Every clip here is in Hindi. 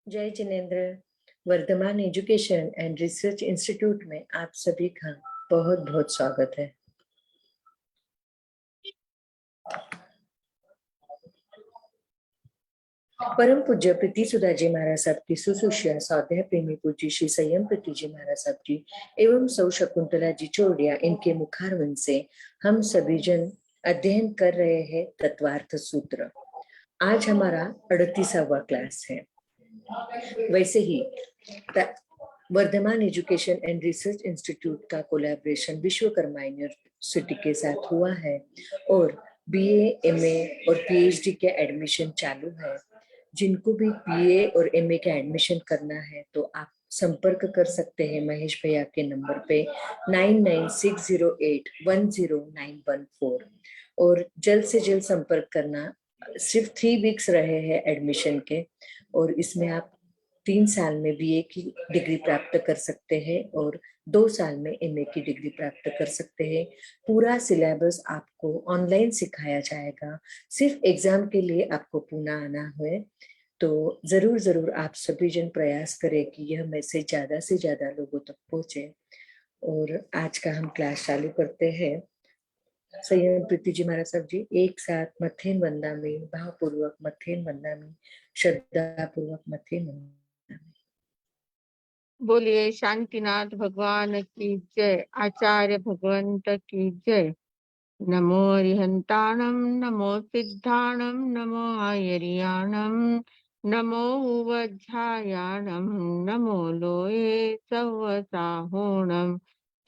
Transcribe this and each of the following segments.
जय जिनेन्द्र। Vardhman education and research Institute में आप सभी का बहुत बहुत स्वागत है। परम पूज्य प्रीति सुधा जी महाराज साहब की सुशिष्या स्वाध्याय प्रेमी पूज्य श्री संयम प्रीति जी महाराज साहब जी एवं सौ शकुंतला जी चौड़िया, इनके मुखारवन से हम सभी जन अध्ययन कर रहे हैं तत्वार्थ सूत्र। आज हमारा 38वां क्लास है। वैसे ही Vardhman education and research institute का कोलैबोरेशन विश्वकर्मा यूनिवर्सिटी के साथ हुआ है और बीए, एमए और पीएचडी के एडमिशन चालू है। जिनको भी बीए और एमए का एडमिशन करना है तो आप संपर्क कर सकते हैं महेश भैया के नंबर पे 9960810914 और जल्द से जल्द संपर्क करना। सिर्फ 3 वीक्स रहे हैं एडमिशन के और इसमें आप 3 साल में बीए की डिग्री प्राप्त कर सकते हैं और 2 साल में एमए की डिग्री प्राप्त कर सकते हैं। पूरा सिलेबस आपको ऑनलाइन सिखाया जाएगा। सिर्फ एग्जाम के लिए आपको पुणे आना है। तो जरूर जरूर आप सभी जन प्रयास करें कि यह मैसेज ज्यादा से ज्यादा लोगों तक पहुंचे। और आज का हम क्लास चालू करते हैं। संयम प्रीति जी महाराज साहब जी एक साथ मथेन वंदामी, भावपूर्वक मथेन वंदामी, श्रद्धा पूर्वक मथेन वंदामी। बोलिए शांतिनाथ भगवान की जय, आचार्य भगवंत की जय। नमो अरिहंताणम, नमो सिद्धाणम, नमो आयरियाणम, नमो उवज्झायाणम, नमो लोये सवसाहोणम।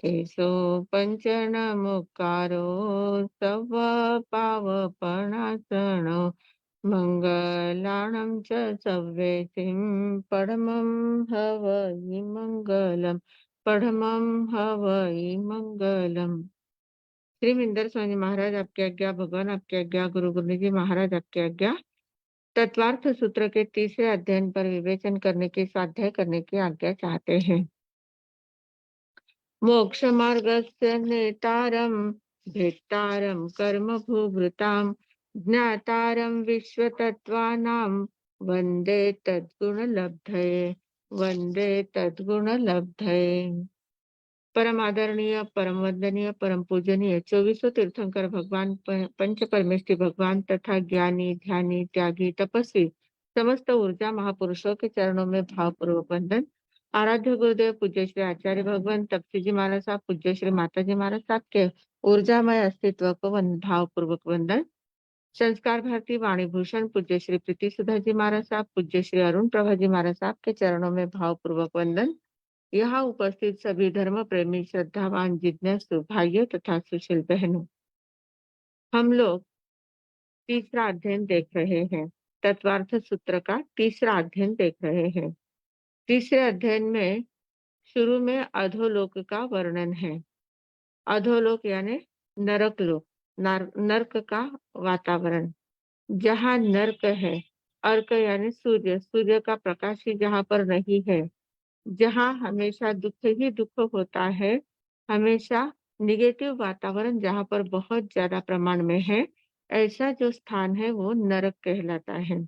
एसो पंचनमुकारो सव पावपणासनो, मंगलाणं च सव्येतिं परमं हवै मंगलम, परमं हवै मंगलम। श्रीमिंदर स्वामी महाराज आपकी आज्ञा, भगवान आपकी आज्ञा, गुरु गुरु जी महाराज आपकी आज्ञा। तत्वार्थ सूत्र के तीसरे अध्ययन पर विवेचन करने की, स्वाध्याय करने की आज्ञा चाहते हैं। मोक्ष मार्गस्य नेतारं भेत्तारं कर्म भूभृतां, ज्ञातारं विश्वतत्त्वानां वन्दे तद्गुणलब्धये, वन्दे तद्गुणलब्धये। परम आदरणीय, परम वंदनीय, परम पूजनीय 24 तीर्थंकर भगवान, पंच परमेष्ठी भगवान तथा ज्ञानी, ध्यानी, त्यागी, तपस्वी समस्त ऊर्जा महापुरुषों के चरणों में भावपूर्वक वंदन। आराध्य गुरुदेव पूज्य श्री आचार्य भगवान तपसी जी महाराज साहब, पूज्य श्री माता जी महाराज साहब के ऊर्जामय अस्तित्व को भावपूर्वक वंदन। संस्कार भारती वाणी भूषण पूज्य श्री प्रीति सुधा जी महाराज साहब, पूज्य श्री अरुण प्रभा जी महाराज साहब के चरणों में भावपूर्वक वंदन। यहाँ उपस्थित सभी धर्म प्रेमी, श्रद्धावान, जिज्ञासु भाइयों तथा सुशील बहनों, हम लोग तीसरा अध्ययन देख रहे हैं। तत्वार्थ सूत्र का तीसरा अध्ययन देख रहे हैं। तीसरे अध्ययन में शुरू में अधोलोक का वर्णन है। अधोलोक यानी नरक लोक, नरक का वातावरण, जहाँ नरक है। अर्क यानी सूर्य, सूर्य का प्रकाश ही जहाँ पर नहीं है, जहाँ हमेशा दुख ही दुख होता है, हमेशा निगेटिव वातावरण जहाँ पर बहुत ज्यादा प्रमाण में है, ऐसा जो स्थान है वो नरक कहलाता है।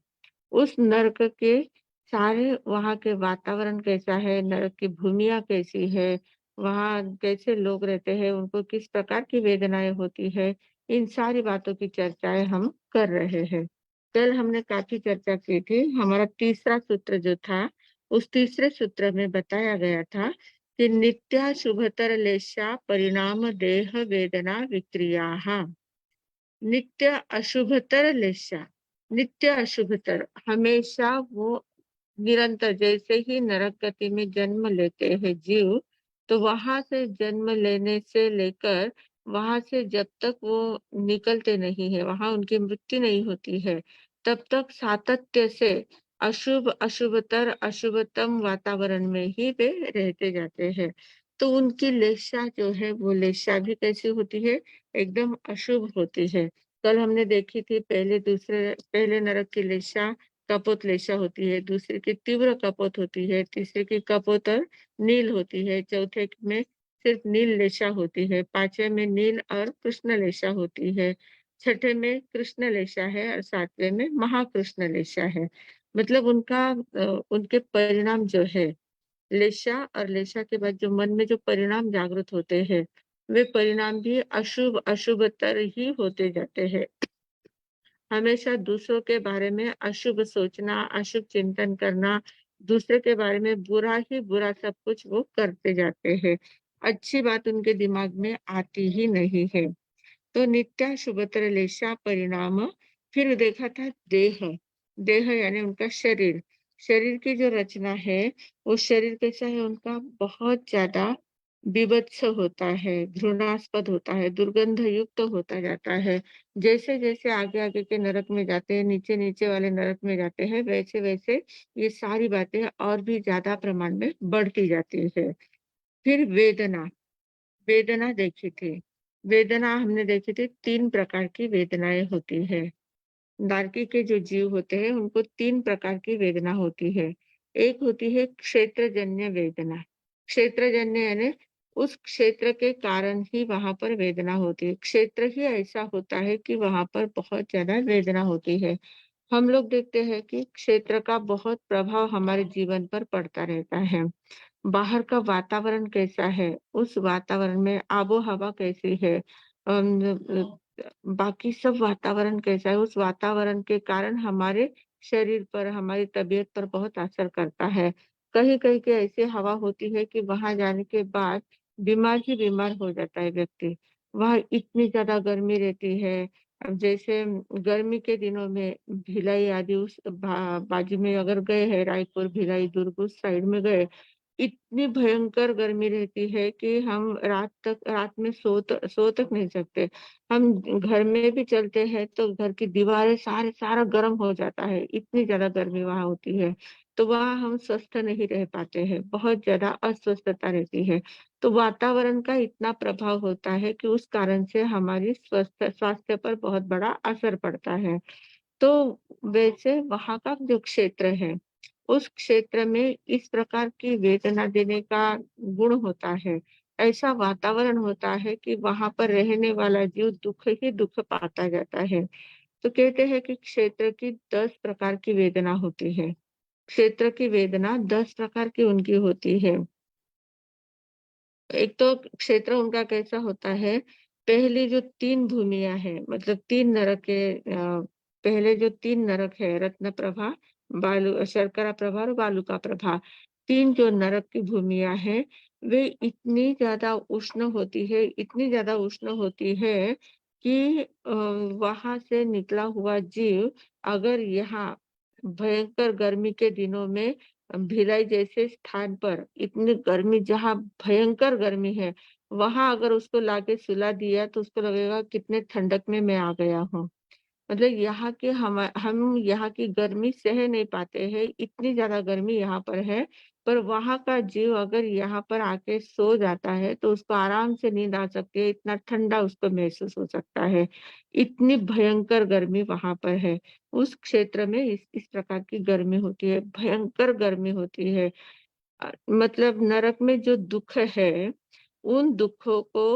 उस नरक के सारे वहाँ के वातावरण कैसा है, नरक की भूमिया कैसी है, वहाँ कैसे लोग रहते हैं, उनको किस प्रकार की वेदनाएं होती है, इन सारी बातों की चर्चाएं हम कर रहे हैं। कल हमने काफी चर्चा की थी। हमारा तीसरा सूत्र जो था, उस तीसरे सूत्र में बताया गया था कि नित्या शुभतर लेशा परिणाम देह वेदना विक्रिया। नित्य अशुभतर लेशा, नित्य अशुभतर हमेशा वो निरंतर, जैसे ही नरक गति में जन्म लेते हैं जीव, तो वहां से जन्म लेने से लेकर वहां से जब तक वो निकलते नहीं है, वहां उनकी मृत्यु नहीं होती है, तब तक सातत्य से अशुभ, अशुभतर, अशुभतम वातावरण में ही वे रहते जाते हैं। तो उनकी लेशा जो है, वो लेशा भी कैसी होती है, एकदम अशुभ होती है। कल हमने देखी थी पहले नरक की लेशा कपोत लेशा होती है, दूसरे की तीव्र कपोत होती है, तीसरे की कपोत और नील होती है, चौथे में सिर्फ नील लेशा होती है, पांचवे में नील और कृष्ण लेशा होती है, छठे में कृष्ण लेशा है और सातवें में महाकृष्ण लेशा है। मतलब उनके परिणाम जो है, लेशा और लेशा के बाद जो मन में जो परिणाम जागृत होते हैं, वे परिणाम भी अशुभ अशुभतर ही होते जाते हैं। हमेशा दूसरों के बारे में अशुभ सोचना, अशुभ चिंतन करना, दूसरे के बारे में बुरा ही बुरा सब कुछ वो करते जाते हैं। अच्छी बात उनके दिमाग में आती ही नहीं है। तो नित्याशुभतर लेशा परिणाम, फिर देखा था देह। देह यानी उनका शरीर। शरीर की जो रचना है, वो शरीर कैसा है उनका, बहुत ज़्यादा बीभत्स होता है, घृणास्पद होता है, दुर्गंध युक्त होता जाता है। जैसे-जैसे आगे-आगे के नरक में जाते हैं, नीचे-नीचे वाले नरक में जाते हैं, वैसे-वैसे ये सारी बातें और भी ज़्यादा प्रमाण में बढ़ती जाती है। फिर वेदना, वेदना देखी थी। वेदना हमने देखी थी 3 प्रकार की वेदनाएँ होती हैं। नारकी के जो जीव होते हैं उनको 3 प्रकार की वेदना होती है। एक होती है क्षेत्रजन्य वेदना। क्षेत्रजन्य यानी उस क्षेत्र के कारण ही वहाँ पर वेदना होती है। क्षेत्र ही ऐसा होता है कि वहाँ पर बहुत ज़्यादा वेदना होती है। हम लोग देखते हैं कि क्षेत्र का बहुत प्रभाव हमारे जीवन पर पड़ता रहता है। बाहर का वातावरण कैसा है, उस वातावरण में आबो-हवा कैसी है, बाकी सब वातावरण कैसा है, उस वातावरण के कारण हमारे शरीर पर, हमारी तबीयत पर बहुत असर करता है। कहीं-कहीं की ऐसी हवा होती है कि वहाँ जाने के बाद बीमार ही बीमार हो जाता है व्यक्ति। वहाँ इतनी ज़्यादा गर्मी रहती है। अब जैसे गर्मी के दिनों में भिलाई आदि उस बाजू में अगर गए हैं, रायपुर, भिलाई, दुर्ग उस साइड में गए, इतनी भयंकर गर्मी रहती है कि हम रात में सो तक नहीं सकते। हम घर में भी चलते हैं तो घर की दीवारें सारा गर्म हो जाता है, इतनी ज़्यादा गर्मी वहाँ होती है। तो वहाँ हम स्वस्थ नहीं रह पाते हैं, बहुत ज़्यादा अस्वस्थता रहती है। तो वातावरण का इतना प्रभाव होता है कि उस कारण से हमारी स्वास्थ्य पर बहुत बड़ा असर पड़ता है। तो वैसे वहाँ का जो क्षेत्र है, उस क्षेत्र में इस प्रकार की वेदना देने का गुण होता है। ऐसा वातावरण होता है कि वहाँ पर रहने वाला जीव दुःख ही दुःख पाता जाता है। तो कहते हैं कि क्षेत्र की 10 प्रकार की वेदना होती है। क्षेत्र की वेदना 10 प्रकार की उनकी होती है। एक तो क्षेत्र उनका कैसा होता है, पहली जो 3 भूमियाँ हैं, मतलब 3 नरक के पहले जो 3 नरक है, रत्नप्रभा, शर्करा प्रभा और बालुका प्रभा। 3 जो नरक की भूमियाँ हैं, वे इतनी ज़्यादा उष्ण होती है, इतनी ज़्यादा उष्ण होती है कि वहाँ से निकला हुआ जीव अगर यहाँ भयंकर गर्मी के दिनों में भिलाई जैसे स्थान पर इतनी गर्मी, जहाँ भयंकर गर्मी है, वहाँ अगर उसको लाके सुला दिया तो उसको लगेगा कितने ठंडक में मैं आ गया हूँ। मतलब यहाँ के हम यहाँ की गर्मी सह नहीं पाते हैं, इतनी ज़्यादा गर्मी यहाँ पर है, पर वहाँ का जीव अगर यहाँ पर आके सो जाता है, तो उसको आराम से नींद आ सकती है, इतना ठंडा उसको महसूस हो सकता है। इतनी भयंकर गर्मी वहाँ पर है। उस क्षेत्र में इस प्रकार की गर्मी होती है, भयंकर गर्मी होती है। मतलब नरक में जो दुःख है, उन दुःखों को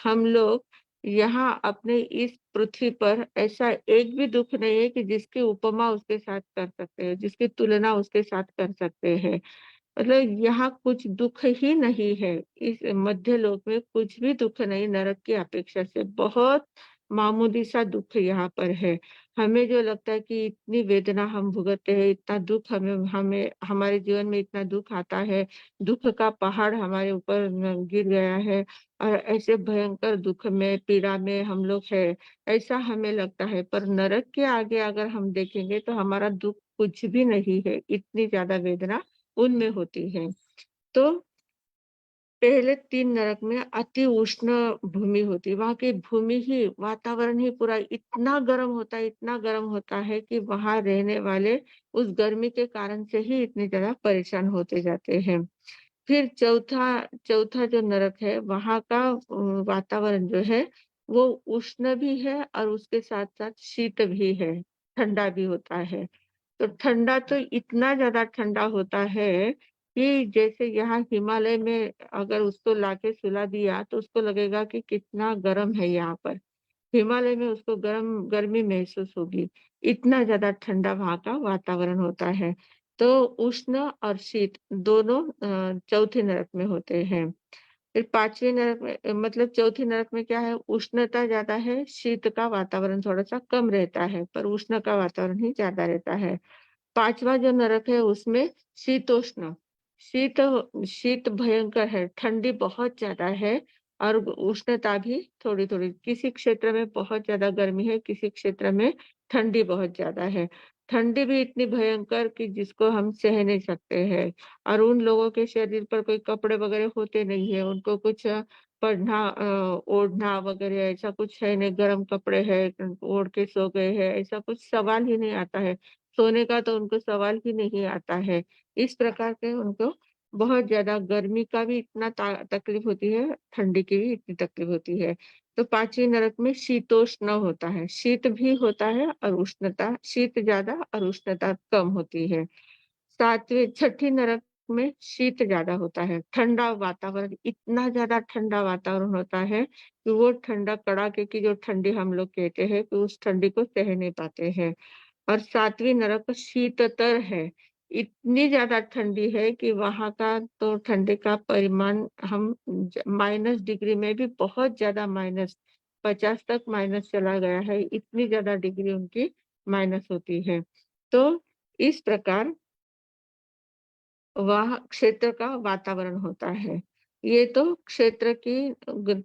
हम लोग यहाँ अपने इस पृथ्वी पर ऐसा एक भी दुःख नहीं है कि जिसकी उपमा उसके साथ कर सकते हैं, जिसकी तुलना उसके साथ कर सकते हैं। मतलब यहाँ कुछ दुःख ही नहीं है। इस मध्य लोक में कुछ भी दुःख नहीं, नरक की अपेक्षा से बहुत मामूली सा दुःख यहाँ पर है। हमें जो लगता है कि इतनी वेदना हम भुगतते हैं, इतना दुःख हमें हमें हमारे जीवन में इतना दुःख आता है, दुःख का पहाड़ हमारे ऊपर गिर गया है और ऐसे भयंकर दुःख में, पीड़ा में हम लोग हैं, ऐसा हमें लगता है। पर नरक के आगे अगर हम देखेंगे तो हमारा दुःख कुछ भी नहीं है, इतनी ज़्यादा वेदना उनमें होती है। तो पहले 3 नरक में अति उष्ण भूमि होती है। वहाँ की भूमि ही, वातावरण ही पूरा इतना गर्म होता है कि वहाँ रहने वाले उस गर्मी के कारण से ही इतने ज़्यादा परेशान होते जाते हैं। फिर चौथा चौथा जो नरक है, वहाँ का वातावरण जो है, वो उष्ण भी है और उसके साथ-साथ शीत भी है, ठंडा भी होता है। तो ठंडा तो इतना ज़्यादा ठंडा होता है कि जैसे यहाँ हिमालय में अगर उसको लाके सुला दिया तो उसको लगेगा कि कितना गर्म है यहाँ पर। हिमालय में उसको गर्मी महसूस होगी। इतना ज़्यादा ठंडा वहाँ का वातावरण होता है। तो उष्ण और शीत दोनों चौथे नरक में होते हैं। फिर 5वें नरक में मतलब चौथे नरक में क्या है, उष्णता ज़्यादा है, शीत का वातावरण थोड़ा-सा कम रहता है, पर उष्ण का वातावरण ही ज़्यादा रहता है। 5वां जो नरक है उसमें शीतोष्ण, शीत शीत भयंकर है, ठंडी बहुत ज़्यादा है और उष्णता भी थोड़ी-थोड़ी। किसी क्षेत्र में बहुत ज़्यादा गर्मी है, किसी क्षेत्र में ठंडी बहुत ज़्यादा है। ठंडी भी इतनी भयंकर कि जिसको हम सह नहीं सकते हैं और उन लोगों के शरीर पर कोई कपड़े वगैरह होते नहीं है, उनको कुछ ओढ़ना वगैरह ऐसा कुछ है नहीं, गरम कपड़े हैं, ओढ़ के सो गए हैं, ऐसा कुछ सवाल ही नहीं आता है। सोने का तो उनको सवाल ही नहीं आता है। इस प्रकार के उनको बहुत ज़्यादा गर्मी का भी इतना तकलीफ होती है, ठंडी की भी इतनी तकलीफ होती है। तो 5वीं नरक में शीतोष्ण होता है, शीत भी होता है और उष्णता शीत ज़्यादा और उष्णता कम होती है। 6ठी नरक में शीत ज़्यादा होता है, ठंडा वातावरण इतना ज़्यादा ठंडा वातावरण होता है कि वो ठंडा कड़ाके की जो ठंडी हम लोग कहते हैं कि उस ठंडी को सह नहीं पाते हैं। और 7वीं नरक शीततर है। इतनी ज़्यादा ठंडी है कि वहाँ का तो ठंडी का परिमाण हम माइनस डिग्री में भी बहुत ज़्यादा माइनस 50 तक माइनस चला गया है, इतनी ज़्यादा डिग्री उनकी माइनस होती है। तो इस प्रकार वह क्षेत्र का वातावरण होता है। ये तो क्षेत्र की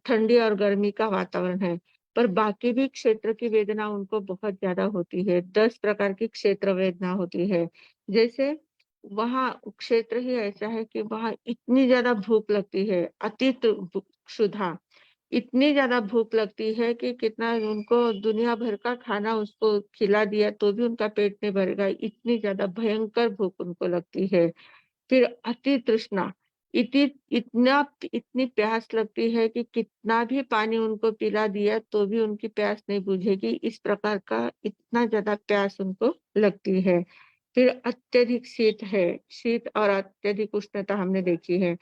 ठंडी और गर्मी का वातावरण है, पर बाकी भी क्षेत्र की वेदना उनको बहुत ज़्यादा होती है। 10 प्रकार की क्षेत्र वेदना होती है। जैसे वहाँ क्षेत्र ही ऐसा है कि वहाँ इतनी ज़्यादा भूख लगती है, अतीत क्षुधा। इतनी ज़्यादा भूख लगती है कि कितना उनको दुनिया भर का खाना उसको खिला दिया तो भी उनका पेट नहीं भरेगा, इतनी ज़्यादा भयंकर भूख उनको लगती है। फिर अति तृष्णा, इति इतना इतनी प्यास लगती है कि कितना भी पानी उनको पिला दिया तो भी उनकी प्यास नहीं बुझेगी, इस प्रकार का इतना ज़्यादा प्यास उनको लगती है। फिर अत्यधिक शीत है, शीत और अत्यधिक उष्णता हमने देखी है।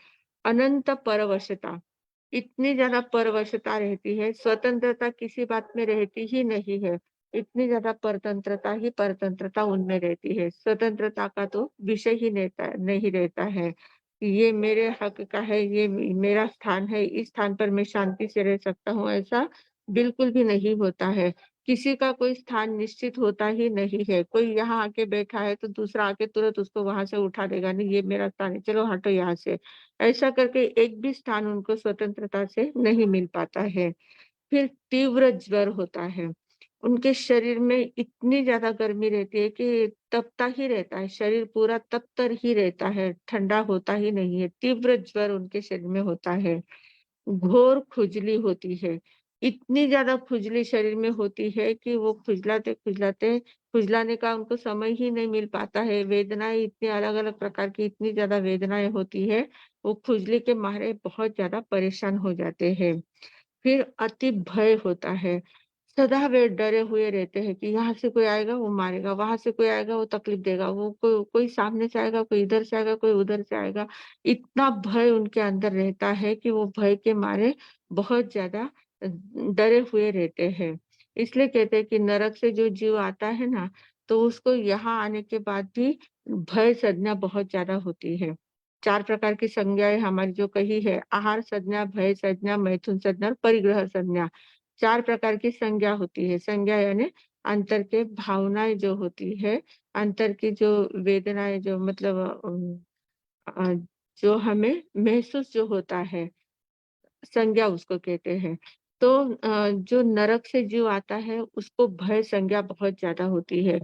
अनंत परवशता, इतनी ज़्यादा परवशता रहती है, स्वतंत्रता किसी बात में रहती ही नहीं है। इतनी ज़्यादा परतंत्रता ही परतंत्रता उनमें रहती है। स्वतंत्रता का तो विषय ही नहीं रहता है। ये मेरे हक का है, ये मेरा स्थान है, इस स्थान पर मैं शांति से रह सकता हूँ, ऐसा बिल्कुल भी नहीं होता है। किसी का कोई स्थान निश्चित होता ही नहीं है। कोई यहाँ आके बैठा है तो दूसरा आके तुरंत उसको वहाँ से उठा देगा, नहीं ये मेरा स्थान है, चलो हटो यहाँ से। ऐसा करके एक भी स्थान उनको स्वतंत्रता से नहीं मिल पाता है। फिर तीव्र ज्वर होता है। उनके शरीर में इतनी ज़्यादा गर्मी रहती है कि तपता ही रहता है, शरीर पूरा तप-तर ही रहता है, ठंडा होता ही नहीं है। तीव्र ज्वर उनके शरीर में होता है। घोर खुजली होती है। इतनी ज़्यादा खुजली शरीर में होती है कि वो खुजलाते-खुजलाते खुजलाने का उनको समय ही नहीं मिल पाता है। वेदनाएँ इतनी अलग-अलग प्रकार की इतनी ज़्यादा वेदनाएँ होती है, वो खुजली के मारे बहुत ज़्यादा परेशान हो जाते हैं। फिर अति भय होता है। सदा वे डरे हुए रहते हैं कि यहाँ से कोई आएगा वो मारेगा, वहाँ से कोई आएगा वो तकलीफ देगा, वो कोई सामने से आएगा, कोई इधर से आएगा, कोई उधर से आएगा। इतना भय उनके अंदर रहता है कि वो भय के मारे बहुत ज़्यादा डरे हुए रहते हैं। इसलिए कहते हैं कि नरक से जो जीव आता है ना, तो उसको यहाँ आने के बाद भी भय संज्ञा बहुत ज़्यादा होती है। 4 प्रकार की संज्ञाएँ हमारी जो कही है, आहार संज्ञा, भय संज्ञा, मैथुन संज्ञा और परिग्रह संज्ञा। 4 प्रकार की संज्ञा होती है। संज्ञा यानी अंतर के भावनाएँ जो होती है, अंतर की जो वेदनाएँ जो मतलब अ, जो हमें महसूस जो होता है, संज्ञा उसको कहते हैं। तो जो नरक से जीव आता है, उसको भय संज्ञा बहुत ज़्यादा होती है।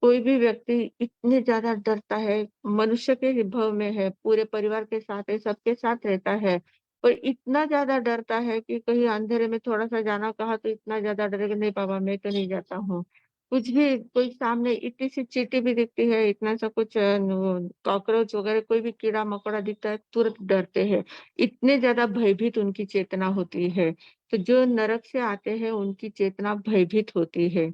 कोई भी व्यक्ति इतने ज़्यादा डरता है, मनुष्य के भव में है, पूरे परिवार के साथ है, सबके साथ रहता है, पर इतना ज़्यादा डरता है कि कहीं अंधेरे में थोड़ा-सा जाना कहा तो इतना ज़्यादा डरेगा, नहीं बाबा मैं तो नहीं जाता हूँ। कुछ भी कोई सामने इतनी-सी चींटी भी दिखती है, इतना सा कुछ कॉकरोच वगैरह कोई भी कीड़ा-मकोड़ा दिखता है, तुरंत डरते हैं। इतने ज़्यादा भयभीत उनकी चेतना होती है। तो जो नरक से आते हैं उनकी चेतना भयभीत होती है।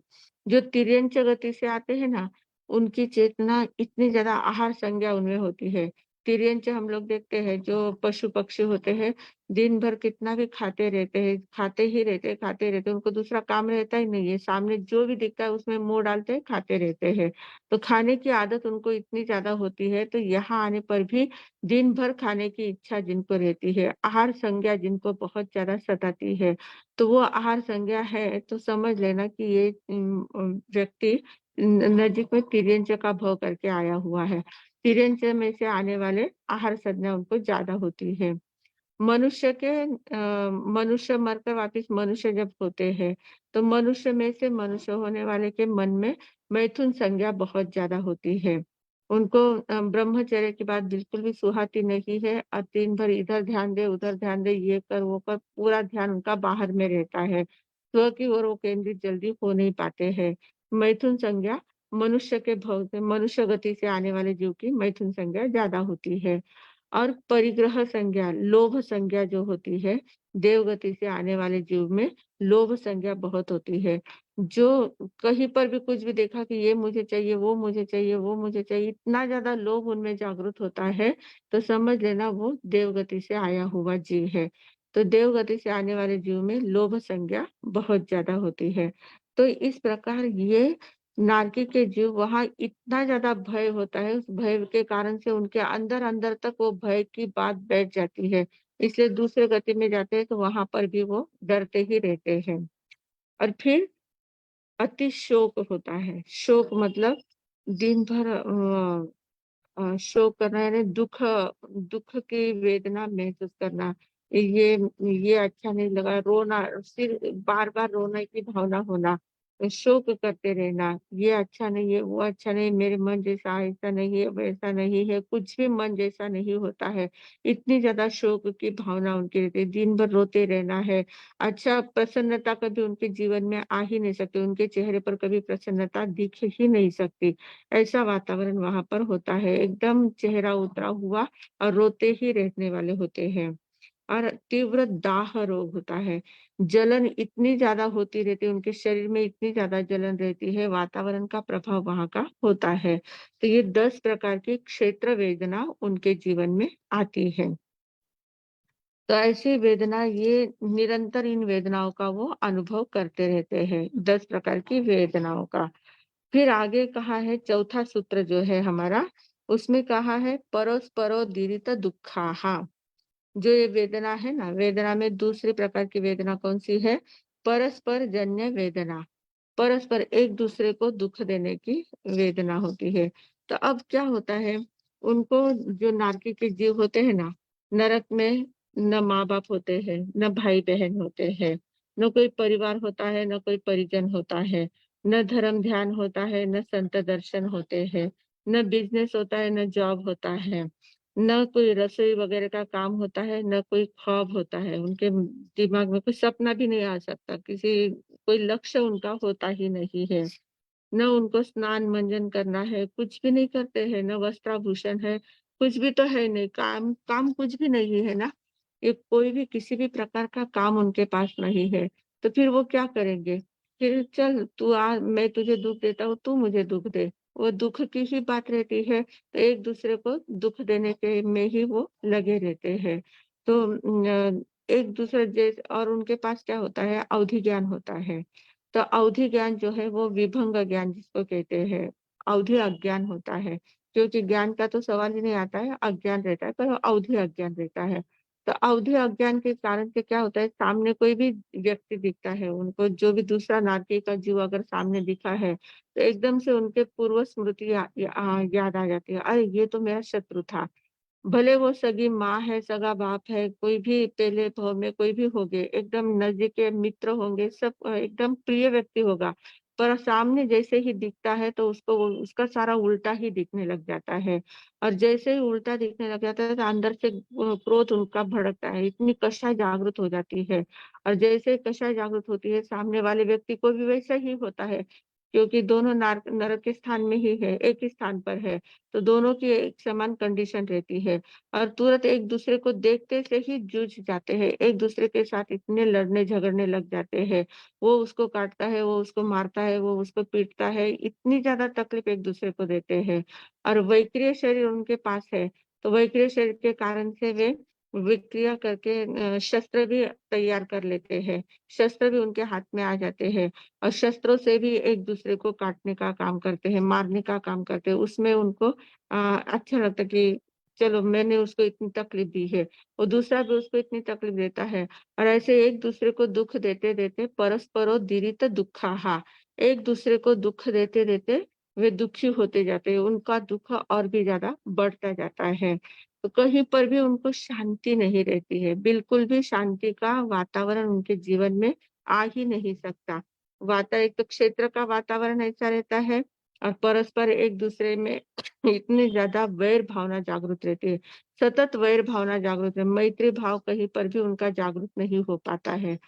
जो तिर्यंच गति से आते हैं ना, उनकी चेतना इतनी ज़्यादा आहार संज्ञा उनमें होती है तिर्यंच हम लोग देखते हैं जो पशु पक्षी होते हैं, दिन भर कितना भी खाते रहते हैं, खाते रहते हैं, उनको दूसरा काम रहता ही नहीं है। सामने जो भी दिखता है उसमें मुँह डालते हैं, खाते रहते हैं। तो खाने की आदत उनको इतनी ज़्यादा होती है, तो यहाँ आने पर भी दिन भर खाने की इच्छा जिनको रहती है, आहार संज्ञा जिनको बहुत ज़्यादा सताती है, तो वो आहार संज्ञा है तो समझ लेना कि ये व्यक्ति नजीक में तिर्यंच का भव करके आया हुआ है। तिर्यंच में से आने वाले आहार संज्ञा उनको ज़्यादा होती है। मनुष्य मरकर वापिस मनुष्य जब होते हैं, तो मनुष्य में से मनुष्य होने वाले के मन में मैथुन संज्ञा बहुत ज़्यादा होती है। उनको ब्रह्मचर्य की बात बिल्कुल भी सुहाती नहीं है और दिन भर इधर ध्यान दे, उधर ध्यान दे, ये कर, वो कर, पूरा ध्यान उनका बाहर में रहता है। स्व की ओर वो केंद्रित जल्दी हो नहीं पाते हैं। मैथुन संज्ञा मनुष्य के भव से मनुष्य गति से आने वाले जीव की मैथुन संज्ञा ज़्यादा होती है। और परिग्रह संज्ञा, लोभ संज्ञा जो होती है, देवगति से आने वाले जीव में लोभ संज्ञा बहुत होती है। जो कहीं पर भी कुछ भी देखा कि ये मुझे चाहिए, वो मुझे चाहिए, वो मुझे चाहिए, इतना ज़्यादा लोभ उनमें जागृत होता है, तो समझ लेना वो देवगति से आया हुआ जीव है। तो देवगति से आने वाले जीव में लोभ संज्ञा बहुत ज़्यादा होती है। तो इस प्रकार ये नारकी के जीव वहाँ इतना ज़्यादा भय होता है, उस भय के कारण से उनके अंदर-अंदर तक वो भय की बात बैठ जाती है। इसलिए दूसरे गति में जाते हैं तो वहाँ पर भी वो डरते ही रहते हैं। और फिर अति शोक होता है। शोक मतलब दिन भर शो करना यानी दुःख दुःख की वेदना महसूस करना। ये ये अच्छा नहीं लगा, रोना फिर बार-बार रोने की भावना होना, शोक करते रहना, ये अच्छा नहीं है, वो अच्छा नहीं, मेरे मन जैसा ऐसा नहीं है, वैसा नहीं है, कुछ भी मन जैसा नहीं होता है। इतनी ज़्यादा शोक की भावना उनकी रहती है, दिन भर रोते रहना है। अच्छा प्रसन्नता कभी उनके जीवन में आ ही नहीं सकती, उनके चेहरे पर कभी प्रसन्नता दिख ही नहीं सकती। ऐसा वातावरण वहाँ पर होता है, एकदम चेहरा उतरा हुआ और रोते ही रहने वाले होते हैं। और तीव्र दाह रोग होता है, जलन इतनी ज़्यादा होती रहती है, उनके शरीर में इतनी ज़्यादा जलन रहती है, वातावरण का प्रभाव वहाँ का होता है। तो ये 10 प्रकार की क्षेत्र वेदना उनके जीवन में आती है। तो ऐसी वेदना ये निरंतर इन वेदनाओं का वो अनुभव करते रहते हैं, 10 प्रकार की वेदनाओं का। फिर आगे कहा है चौथा सूत्र जो है हमारा, उसमें कहा है परोस्परो दीरित दुःखाहा। जो ये वेदना है ना, वेदना में दूसरी प्रकार की वेदना कौन-सी है? परस्पर जन्य वेदना। परस्पर एक-दूसरे को दुःख देने की वेदना होती है। तो अब क्या होता है, उनको जो नारकी के जीव होते हैं ना, नरक में न माँ-बाप होते हैं, न भाई-बहन होते हैं, न कोई परिवार होता है, न कोई परिजन होता है, न धर्म ध्यान होता है, न संत दर्शन होते हैं, न बिज़नेस होता है, न जॉब होता है, न कोई रसोई वगैरह का काम होता है, न कोई ख्वाब होता है। उनके दिमाग में कोई सपना भी नहीं आ सकता, कोई लक्ष्य उनका होता ही नहीं है। न उनको स्नान-मंजन करना है, कुछ भी नहीं करते हैं, न वस्त्राभूषण है, कुछ भी तो है नहीं, काम काम कुछ भी नहीं है ना। ये कोई भी किसी भी प्रकार का काम उनके पास नहीं है, तो फिर वो क्या करेंगे? फिर चल तू आ मैं तुझे दुःख देता हूँ, तू मुझे दुःख दे। वो दुःख की ही बात रहती है, तो एक-दूसरे को दुःख देने के में ही वो लगे रहते हैं। तो एक-दूसरे जैसे और उनके पास क्या होता है, अवधि ज्ञान होता है। तो अवधि ज्ञान जो है वो विभंग ज्ञान जिसको कहते हैं, अवधि अज्ञान होता है, क्योंकि ज्ञान का तो सवाल ही नहीं आता है, अज्ञान रहता है, पर अवधि अज्ञान रहता है। तो अवधि अज्ञान के कारण से क्या होता है, सामने कोई भी व्यक्ति दिखता है, उनको जो भी दूसरा नारकी का जीव अगर सामने दिखा है, तो एकदम से उनके पूर्व स्मृति याद आ जाती है, अरे! ये तो मेरा शत्रु था। भले वो सगी माँ है, सगा बाप है, कोई भी पहले भव में कोई भी होंगे, एकदम नज़दीक के मित्र होंगे, सब एकदम प्रिय व्यक्ति होगा। पर सामने जैसे ही दिखता है तो उसको वो उसका सारा उल्टा ही दिखने लग जाता है। और जैसे ही उल्टा दिखने लग जाता है तो अंदर से क्रोध उनका भड़कता है, इतनी कषाय जागृत हो जाती है। और जैसे ही कषाय जागृत होती है, सामने वाले व्यक्ति को भी वैसा ही होता है, क्योंकि दोनों नरक के स्थान में ही है, एक ही स्थान पर है। तो दोनों की एक समान कंडीशन रहती है और तुरंत एक-दूसरे को देखते से ही जूझ जाते हैं, एक-दूसरे के साथ इतने लड़ने झगड़ने लग जाते हैं। वो उसको काटता है, वो उसको मारता है, वो उसको पीटता है, इतनी ज़्यादा तकलीफ एक-दूसरे को देते हैं और वैक्रिय शरीर उनके पास है, तो वैक्रिय शरीर के कारण से वे विक्रिया करके शस्त्र भी तैयार कर लेते हैं। शस्त्र भी उनके हाथ में आ जाते हैं और शस्त्रों से भी एक दूसरे को काटने का काम करते हैं, मारने का काम करते हैं। उसमें उनको अच्छा लगता है कि चलो मैंने उसको इतनी तकलीफ दी है और दूसरा भी उसको इतनी तकलीफ देता है और ऐसे एक दूसरे को दुःख देते-देते परस्परो दीरित दुःखाः, एक दूसरे को दुःख देते-देते वे दुखी होते जाते हैं, उनका दुःख और भी ज़्यादा बढ़ता जाता है। तो कहीं पर भी उनको शांति नहीं रहती है, बिल्कुल भी शांति का वातावरण उनके जीवन में आ ही नहीं सकता। एक तो क्षेत्र का वातावरण ऐसा रहता है और परस्पर एक-दूसरे में इतनी ज़्यादा वैर भावना जागृत रहती है, सतत वैर भावना जागृत है, मैत्री भाव कहीं पर भी उनका जागृत नहीं हो पाता है।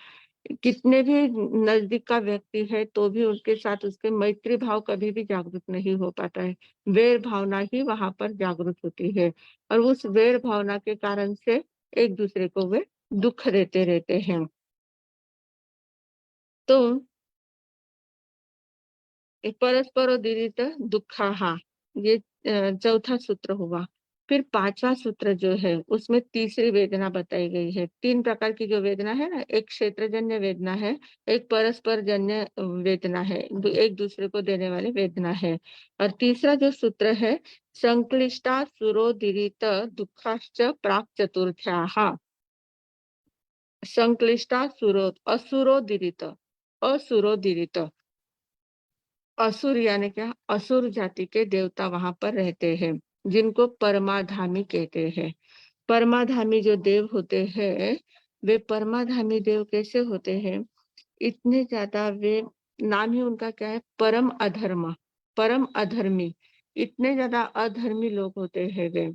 कितने भी नज़दीक का व्यक्ति है, तो भी उसके साथ उसके मैत्री भाव कभी भी जागृत नहीं हो पाता है। वैर भावना ही वहाँ पर जागृत होती है और उस वैर भावना के कारण से एक-दूसरे को वे दुःख देते रहते हैं। तो परस्परोदीरित दुःखाः ये चौथा सूत्र हुआ। फिर 5वां सूत्र जो है उसमें तीसरी वेदना बताई गई है। 3 प्रकार की जो वेदना है ना, एक क्षेत्रजन्य वेदना है, एक परस्परजन्य वेदना है, एक दूसरे को देने वाली वेदना है और तीसरा जो सूत्र है संक्लिष्टासुरोदीरित दुःखाश्च प्राक् चतुर्थ्याः। असुरोदीरित असुरोदीरित असुर यानी क्या? असुर जाति के देवता वहाँ पर रहते हैं, जिनको परमाधामी कहते हैं। परमाधामी जो देव होते हैं, वे परमाधामी देव कैसे होते हैं? इतने ज़्यादा वे नाम ही उनका क्या है? परम अधर्मी। इतने ज़्यादा अधर्मी लोग होते हैं वे।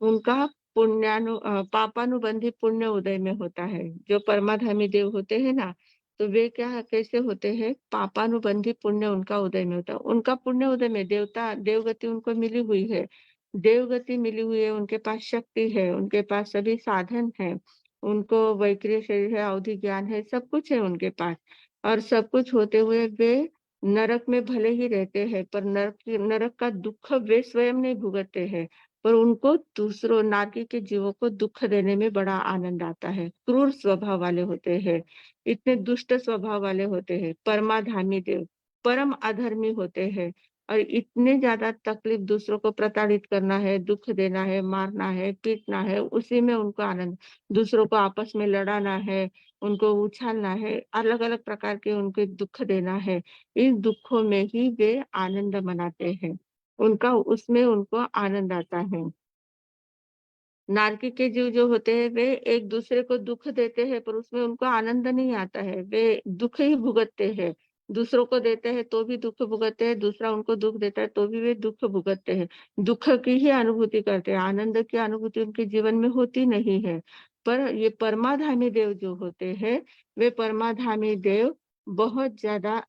उनका पापानुबंधी पुण्य उदय में होता है। जो परमाधामी देव होते हैं ना, तो वे क्या कैसे होते हैं? पापानुबंधी पुण्य उनका उदय में होता है। उनका पुण्य उदय में देवगति उनको मिली हुई है। देवगति मिली हुई है, उनके पास शक्ति है, उनके पास सभी साधन हैं। उनको वैक्रिय शरीर है, अवधि ज्ञान है, सब कुछ है उनके पास और सब कुछ होते हुए वे नरक में भले ही रहते हैं, पर नरक का दुःख वे स्वयं नहीं भुगतते हैं, पर उनको दूसरों नारकी के जीवों को दुःख देने में बड़ा आनंद आता है। क्रूर स्वभाव वाले होते हैं, इतने दुष्ट स्वभाव वाले होते हैं, परमाधामी देव, परम अधर्मी होते हैं और इतने ज़्यादा तकलीफ दूसरों को प्रताड़ित करना है, दुःख देना है, मारना है, पीटना है, उसी में उनको आनंद दूसरों को आपस में लड़ाना है, उनको उछालना है, अलग-अलग प्रकार के उनके दुःख देना है। इन दुःखों में ही वे आनंद मनाते हैं। उसमें उनको आनंद आता है। नारकी के जीव जो होते हैं वे एक दूसरे को दुःख देते हैं पर उसमें उनको आनंद नहीं आता है। वे दुःख ही भुगतते हैं। दूसरों को देते हैं तो भी दुःख भुगतते हैं, दूसरा उनको दुःख देता है तो भी वे दुःख भुगतते हैं। दुःख की ही अनुभूति करते हैं, आनंद की अनुभूति उनके जीवन में होती नहीं है। पर ये परमाधामी देव जो होते हैं, वे परमाधामी देव बहुत ज़्यादा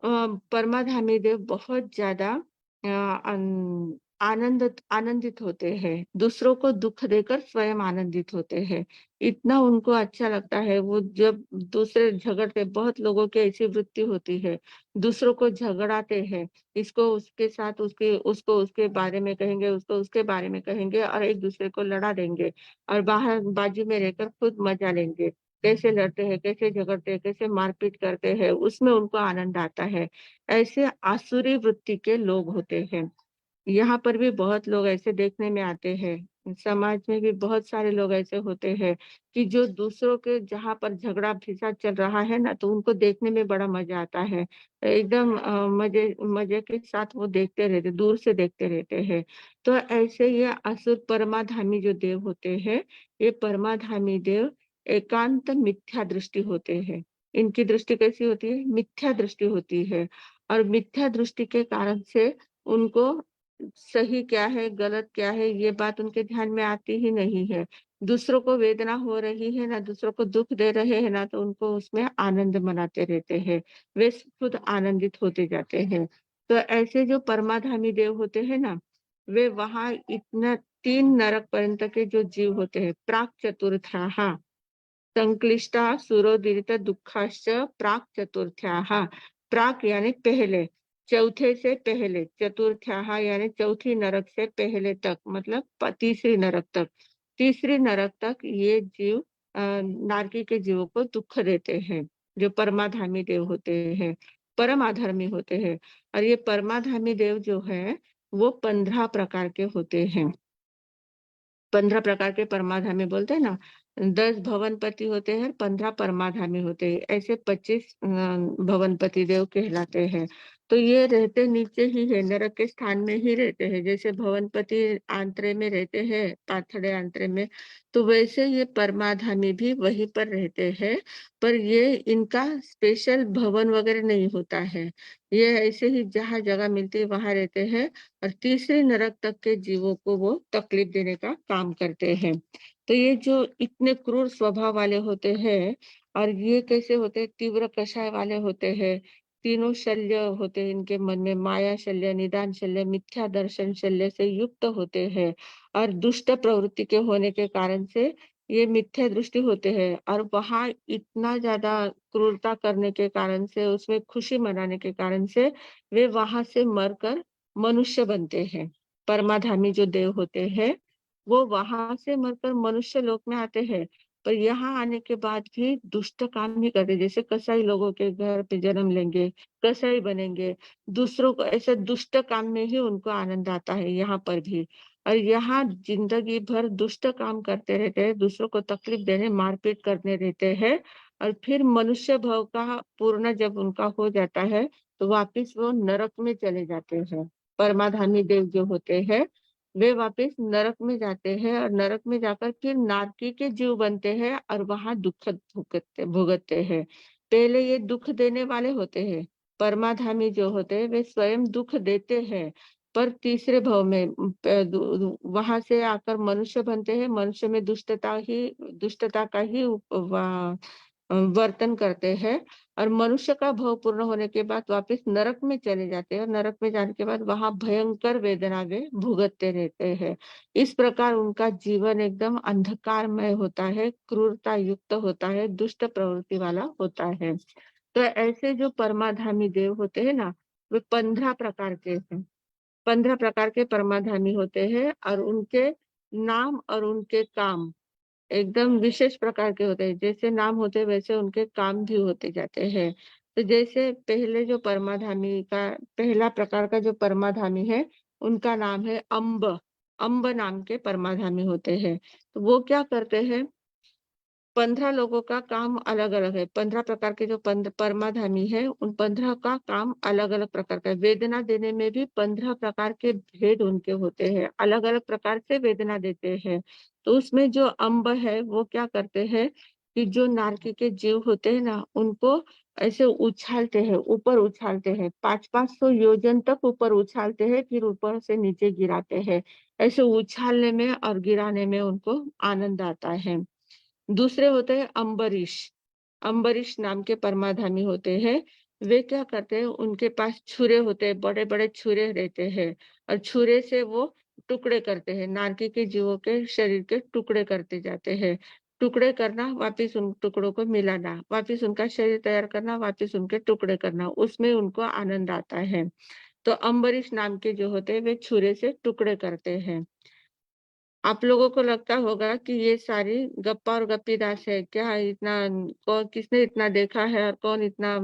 अ, परमाधामी देव बहुत ज़्यादा अ, अन आनंदित होते हैं, दूसरों को दुःख देकर स्वयं आनंदित होते हैं। इतना उनको अच्छा लगता है, वो जब दूसरे झगड़ते बहुत लोगों की ऐसी वृत्ति होती है, दूसरों को झगड़ाते हैं, इसको उसके साथ उसको उसके बारे में कहेंगे, उसको उसके बारे में कहेंगे और एक-दूसरे को लड़ा देंगे और बाहर बाजू में रहकर खुद मजा लेंगे। कैसे लड़ते हैं, कैसे झगड़ते हैं, कैसे मारपीट करते हैं, उसमें उनको आनंद आता है। ऐसे आसुरी वृत्ति के लोग होते हैं। यहाँ पर भी बहुत लोग ऐसे देखने में आते हैं। समाज में भी बहुत सारे लोग ऐसे होते हैं कि जो दूसरों के जहाँ पर झगड़ा-फीसा चल रहा है ना, तो उनको देखने में बड़ा मज़ा आता है। एकदम मज़े मज़े के साथ वो देखते रहते, दूर से देखते रहते हैं। तो ऐसे ये असुर परमाधामी जो देव होते हैं, ये परमाधामी देव एकांत मिथ्या दृष्टि होते हैं। इनकी दृष्टि कैसी होती है? मिथ्या दृष्टि होती है और मिथ्या दृष्टि के कारण से उनको सही क्या है, गलत क्या है, ये बात उनके ध्यान में आती ही नहीं है। दूसरों को वेदना हो रही है ना, दूसरों को दुःख दे रहे हैं ना, तो उनको उसमें आनंद मनाते रहते हैं। वे खुद आनंदित होते जाते हैं। तो ऐसे जो परमाधामी देव होते हैं ना, वे वहाँ इतना 3 नरक पर्यंत के जो जीव होते हैं, प्राक चतुर्थाः संक्लिष्टा सुरोदीरित दुःखाश्च प्राक चतुर्थ्याः। प्राक यानी पहले, चौथे से पहले, चतुर्थ्याः यानी चौथी नरक से पहले तक, मतलब तीसरी नरक तक। तीसरी नरक तक ये जीव नारकी के जीवों को दुःख देते हैं, जो परमाधामी देव होते हैं, परम अधर्मी होते हैं। और ये परमाधामी देव जो है, वो 15 प्रकार के होते हैं। 15 प्रकार के परमाधामी बोलते हैं ना, 10 भवनपति होते हैं, 15 परमाधामी होते हैं। ऐसे 25 भवनपति देव कहलाते हैं। तो ये रहते नीचे ही है, नरक के स्थान में ही रहते हैं। जैसे भवनपति आंतरे में रहते हैं, पाथड़े आंतरे में, तो वैसे ये परमाधामी भी वहीं पर रहते हैं। पर ये इनका स्पेशल भवन वगैरह नहीं होता है। ये ऐसे ही जहाँ जगह मिलती है वहाँ रहते हैं। और तीसरे नरक तक के जीवों को वो तकलीफ देने का काम करते हैं। तो ये जो इतने क्रूर स्वभाव वाले होते हैं, और ये कैसे होते हैं, तीव्र कषाय वाले होते हैं। तीनों शल्य होते हैं इनके मन में, माया शल्य, निदान शल्य, मिथ्या दर्शन शल्य से युक्त होते हैं। और दुष्ट प्रवृत्ति के होने के कारण से ये मिथ्या दृष्टि होते हैं। और वहाँ इतना ज्यादा क्रूरता करने के कारण से, उसमें खुशी मनाने के कारण से वे वहां से मरकर मनुष्य बनते हैं। परमाधामी जो देव होते हैं, वो वहां से मरकर मनुष्य लोक में आते हैं। पर यहाँ आने के बाद भी दुष्ट काम ही करते, जैसे कसाई लोगों के घर पे जन्म लेंगे, कसाई बनेंगे, दूसरों को ऐसे दुष्ट काम में ही उनको आनंद आता है यहाँ पर भी। और यहाँ जिंदगी भर दुष्ट काम करते रहते हैं, दूसरों को तकलीफ देने, मारपीट करने रहते हैं। और फिर मनुष्य भव का पूर्ण जब उनका हो जाता है, तो वापिस वो नरक में चले जाते हैं। परमाधामी देव जो होते हैं, वे वापिस नरक में जाते हैं, और नरक में जाकर फिर नारकी के जीव बनते हैं, और वहां दुख भुगतते भुगतते हैं। पहले ये दुख देने वाले होते हैं। परमाधामी जो होते हैं, वे स्वयं दुख देते हैं। पर तीसरे भव में वहां से आकर मनुष्य बनते हैं। मनुष्य में दुष्टता का ही वर्तन करते हैं। और मनुष्य का भव पूर्ण होने के बाद वापस नरक में चले जाते हैं, और नरक में जाने के बाद वहां भयंकर वेदना वे भुगतते रहते हैं। इस प्रकार उनका जीवन एकदम अंधकारमय होता है, क्रूरता युक्त होता है, दुष्ट प्रवृत्ति वाला होता है। तो ऐसे जो परमाधामी देव होते हैं ना, वे 15 प्रकार के हैं। 15 प्रकार के परमाधामी होते हैं, और उनके नाम और उनके काम एकदम विशेष प्रकार के होते हैं। जैसे नाम होते हैं, वैसे उनके काम भी होते जाते हैं। तो जैसे पहले जो परमाधामी का, पहला प्रकार का जो परमाधामी है, उनका नाम है अम्ब। अम्ब नाम के परमाधामी होते हैं। तो वो क्या करते हैं, 15 लोगों का काम अलग-अलग है। 15 प्रकार के जो परमाधामी है, उन 15 का काम अलग-अलग प्रकार का है। वेदना देने में भी 15 प्रकार के भेद उनके होते हैं, अलग-अलग प्रकार से वेदना देते हैं। तो उसमें जो अम्ब है, वो क्या करते हैं कि जो नारकी के जीव होते हैं ना, उनको ऐसे उछालते हैं, ऊपर उछालते हैं, 500-500 योजन तक ऊपर उछालते हैं, फिर ऊपर से नीचे गिराते हैं। ऐसे उछालने में और गिराने में उनको आनंद आता है। दूसरे होते हैं अम्बरीश। अम्बरीश नाम के परमाधामी होते हैं। वे क्या करते हैं, उनके पास छुरे होते हैं, बड़े-बड़े छुरे रहते हैं, और छुरे से वो टुकड़े करते हैं, नारकी के जीवों के शरीर के टुकड़े करते जाते हैं। टुकड़े करना, वापिस उन टुकड़ों को मिलाना, वापिस उनका शरीर तैयार करना, वापिस उनके टुकड़े करना, उसमें उनको आनंद आता है। तो अम्बरीश नाम के जो होते हैं, वे छुरे से टुकड़े करते हैं। आप लोगों को लगता होगा कि ये सारी गप्पा और गप्पीदास है, क्या इतना किसने इतना देखा है और कौन इतना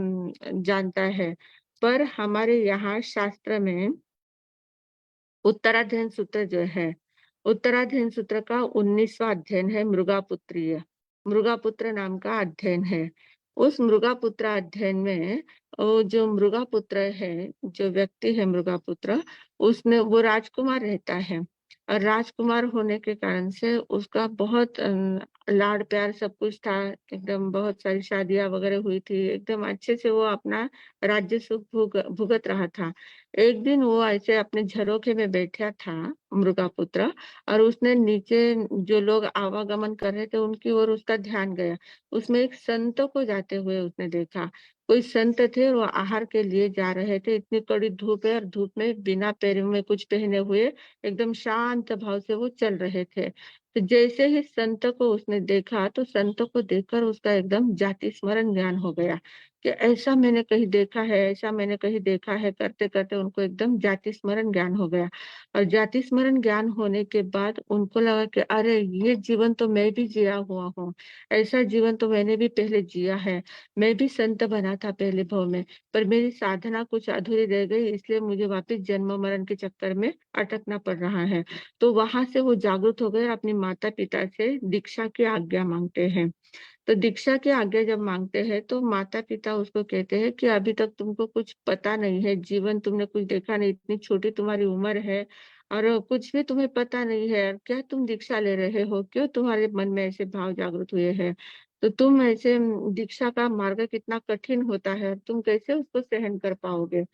जानता है। पर हमारे यहाँ शास्त्र में उत्तराध्ययन सूत्र जो है, उत्तराध्ययन सूत्र का 19वां अध्ययन है मृगापुत्रीय। मृगापुत्र नाम का अध्ययन है। उस मृगापुत्र अध्ययन में जो मृगापुत्र है, जो व्यक्ति है मृगापुत्र, उसने वो राजकुमार रहता है। और राजकुमार होने के कारण से उसका बहुत लाड प्यार सब कुछ था। एकदम बहुत सारी शादियां वगैरह हुई थी। एकदम अच्छे से वो अपना राज्य सुख भुगत रहा था। एक दिन वो ऐसे अपने झरोखे में बैठा था, मृगापुत्र, और उसने नीचे जो लोग आवागमन कर रहे थे, उनकी ओर उसका ध्यान गया। उसमें एक संत को जाते हुए उसने देखा। कोई संत थे और वो आहार के लिए जा रहे थे। इतनी कड़ी धूप है और धूप में बिना पैरों में कुछ पहने हुए एकदम शांत भाव से वो चल रहे थे। तो जैसे ही संत को उसने देखा तो संत को देखकर उसका एकदम जाति स्मरण ज्ञान हो गया कि ऐसा मैंने कहीं देखा है, ऐसा मैंने कहीं देखा है। करते-करते उनको एकदम जाति स्मरण ज्ञान हो गया और जाति स्मरण ज्ञान होने के बाद उनको लगा कि अरे! ये जीवन तो मैं भी जिया हुआ हूँ। ऐसा जीवन तो मैंने भी पहले जिया है। मैं भी संत बना था पहले भव में, पर मेरी साधना कुछ अधूरी रह गई, इसलिए मुझे वापस जन्म-मरण के चक्कर में अटकना पड़ रहा है। तो वहाँ से वो जागृत हो गए और अपने माता-पिता से दीक्षा की आज्ञा माँगते हैं। तो दीक्षा की आज्ञा जब माँगते हैं, तो माता-पिता उसको कहते हैं कि अभी तक तुमको कुछ पता नहीं है, जीवन तुमने कुछ देखा नहीं, इतनी छोटी तुम्हारी उम्र है और कुछ भी तुम्हें पता नहीं है। क्या तुम दीक्षा ले रहे हो? क्यों तुम्हारे मन में ऐसे भाव जागृत हुए हैं? तो तुम ऐसे दीक्षा का मार्ग कितना कठिन होता है, तुम कैसे उसको सहन कर पाओगे?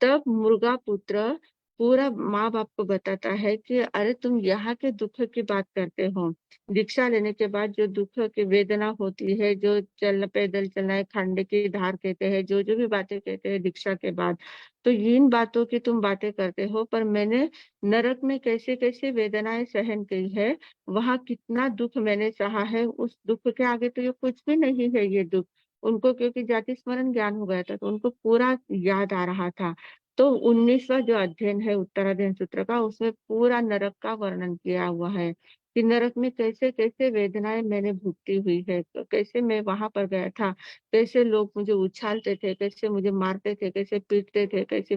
तब मुर्गा पुत्र पूरा माँ-बाप को बताता है कि अरे तुम यहाँ के दुःख की बात करते हो। दीक्षा लेने के बाद जो दुःख की वेदना होती है, जो चलना पैदल चलना है, खांडे की धार कहते हैं, जो-जो भी बातें कहते हैं दीक्षा के बाद, तो इन बातों की तुम बातें करते हो, पर मैंने नरक में कैसे-कैसे वेदनाएँ सहन की है, वहाँ कितना दुःख मैंने सहा है, उस दुःख के आगे तो ये कुछ भी नहीं है ये दुःख। उनको क्योंकि जाति स्मरण ज्ञान हो गया था, तो उनको पूरा याद आ रहा था। तो 19वां जो अध्ययन है उत्तराध्ययन सूत्र का, उसमें पूरा नरक का वर्णन किया हुआ है कि नरक में कैसे-कैसे वेदनाएँ मैंने भुगती हुई है। तो कैसे मैं वहाँ पर गया था, कैसे लोग मुझे उछालते थे, कैसे मुझे मारते थे, कैसे पीटते थे, कैसे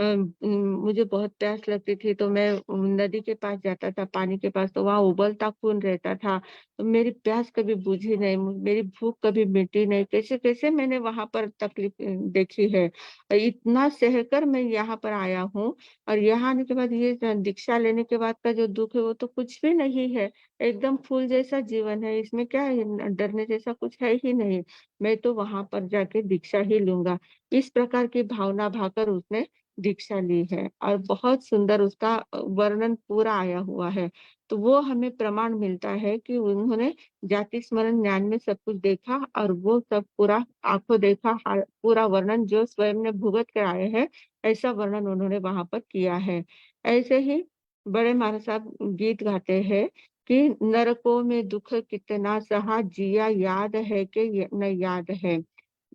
मुझे बहुत प्यास लगती थी तो मैं नदी के पास जाता था, पानी के पास, तो वहाँ उबलता खून रहता था। तो मेरी प्यास कभी बुझी नहीं, मेरी भूख कभी मिटी नहीं, कैसे-कैसे मैंने वहाँ पर तकलीफ देखी है। इतना सहकर मैं यहाँ पर आया हूँ और यहाँ आने के बाद ये दीक्षा लेने के बाद का जो दुःख है वो तो कुछ भी नहीं है। एकदम फूल जैसा जीवन है, इसमें क्या है डरने जैसा कुछ है ही नहीं। मैं तो वहाँ पर जाके दीक्षा ही लूँगा। इस प्रकार की भावना भाकर उसने दीक्षा ली है और बहुत सुंदर उसका वर्णन पूरा आया हुआ है। तो वो हमें प्रमाण मिलता है कि उन्होंने जाति स्मरण ज्ञान में सब कुछ देखा और वो सब पूरा आँखों देखा पूरा वर्णन जो स्वयं ने भुगत कर आए हैं, ऐसा वर्णन उन्होंने वहाँ पर किया है। ऐसे ही बड़े महाराज साहब गीत गाते हैं कि नरकों में दुःख कितना सहा जिया याद है कि न याद है।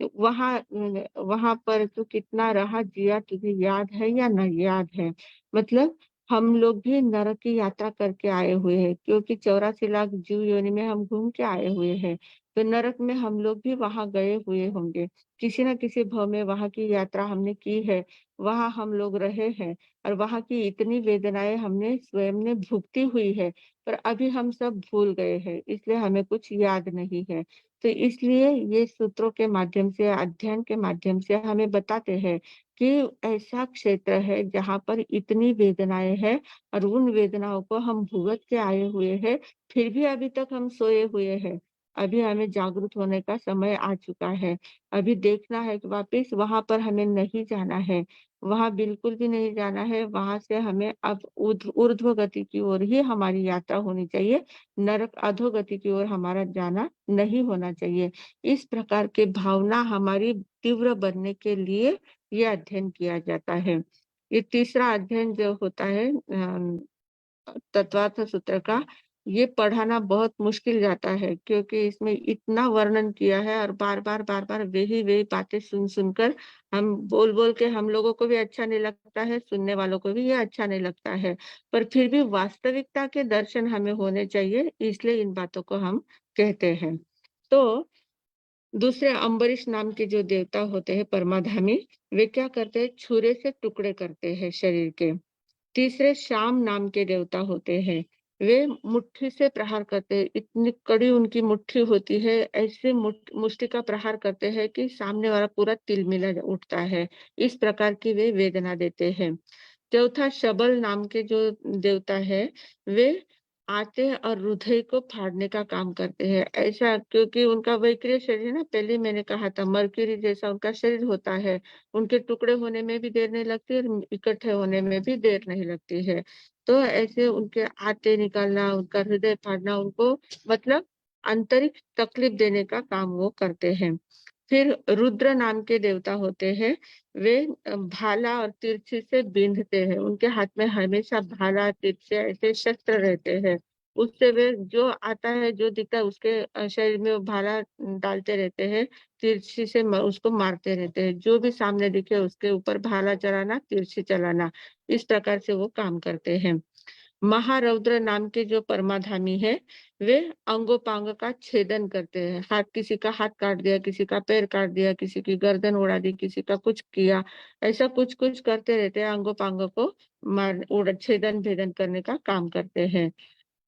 वहाँ पर तू कितना रहा जिया तुझे याद है या न याद है? मतलब हम लोग भी नरक की यात्रा करके आए हुए हैं क्योंकि 84 लाख जीव योनि में हम घूम के आए हुए हैं। तो नरक में हम लोग भी वहाँ गए हुए होंगे। किसी न किसी भव में वहाँ की यात्रा हमने की है, वहाँ हम लोग रहे हैं और वहाँ की इतनी वेदनाएँ हमने स्वयं ने भुगती हुई है, पर अभी हम सब भूल गए हैं, इसलिए हमें कुछ याद नहीं है। तो इसलिए ये सूत्रों के माध्यम से, अध्ययन के माध्यम से हमें बताते हैं कि ऐसा क्षेत्र है जहाँ पर इतनी वेदनाएँ हैं और उन वेदनाओं को हम भुगत के आए हुए हैं, फिर भी अभी तक हम सोए हुए हैं। अभी हमें जागरूक होने का समय आ चुका है। अभी देखना है कि वापस वहाँ पर हमें नहीं जाना है, वहाँ बिल्कुल भी नहीं जाना है, वहाँ से हमें अब ऊर्ध्व गति की ओर ही हमारी यात्रा होनी चाहिए, नरक अधोगति की ओर हमारा जाना नहीं होना चाहिए। इस प्रकार की भावना हमारी तीव्र बनने के लिए ये अध्ययन किया जाता है। ये तीसरा अध्ययन जो होता है तत्वार्थ सूत्र का, ये पढ़ाना बहुत मुश्किल जाता है क्योंकि इसमें इतना वर्णन किया है और बार-बार, बार-बार वही-वही बातें सुन-सुन कर हम बोल-बोल के हम लोगों को भी अच्छा नहीं लगता है, सुनने वालों को भी ये अच्छा नहीं लगता है। पर फिर भी वास्तविकता के दर्शन हमें होने चाहिए, इसलिए इन बातों को हम कहते हैं। तो दूसरे अम्बरीश नाम के जो देवता होते हैं परमाधामी, वे क्या करते हैं छुरे से टुकड़े करते हैं शरीर के। तीसरे शाम नाम के देवता होते हैं, वे मुट्ठी से प्रहार करते हैं, इतनी कड़ी उनकी मुट्ठी होती है, ऐसे मुष्टि का प्रहार करते हैं कि सामने वाला पूरा तिलमिला उठता है, इस प्रकार की वे वेदना देते हैं। चौथा शबल नाम के जो देवता है, वे आते और हृदय को फाड़ने का काम करते हैं। ऐसा क्योंकि उनका वैक्रिय शरीर है ना, पहले ही मैंने कहा था मरक्यूरी जैसा उनका शरीर होता है। उनके टुकड़े होने में भी देर नहीं लगती और इकट्ठे होने में भी देर नहीं लगती है। तो ऐसे उनके आते निकालना, उनका हृदय फाड़ना उनको मतलब आंतरिक तकलीफ देने का काम वो करते हैं। फिर रुद्र नाम के देवता होते हैं, वे भाला और तिरछी से बींधते हैं। उनके हाथ में हमेशा भाला, तिरछे ऐसे शस्त्र रहते हैं। उससे वे जो आता है, जो दिखता है उसके शरीर में वो भाला डालते रहते हैं, तिरछी से उसको मारते रहते हैं। जो भी सामने दिखे उसके ऊपर भाला चलाना, तिरछी चलाना, इस प्रकार से वो काम करते हैं। महारौद्र नाम के जो परमाधामी है, वे अंगोपांग का छेदन करते हैं। हाथ, किसी का हाथ काट दिया, किसी का पैर काट दिया, किसी की गर्दन उड़ा दी, किसी का कुछ किया, ऐसा कुछ कुछ करते रहते हैं। अंगोपांग को मार उड़ छेदन भेदन करने का काम करते हैं।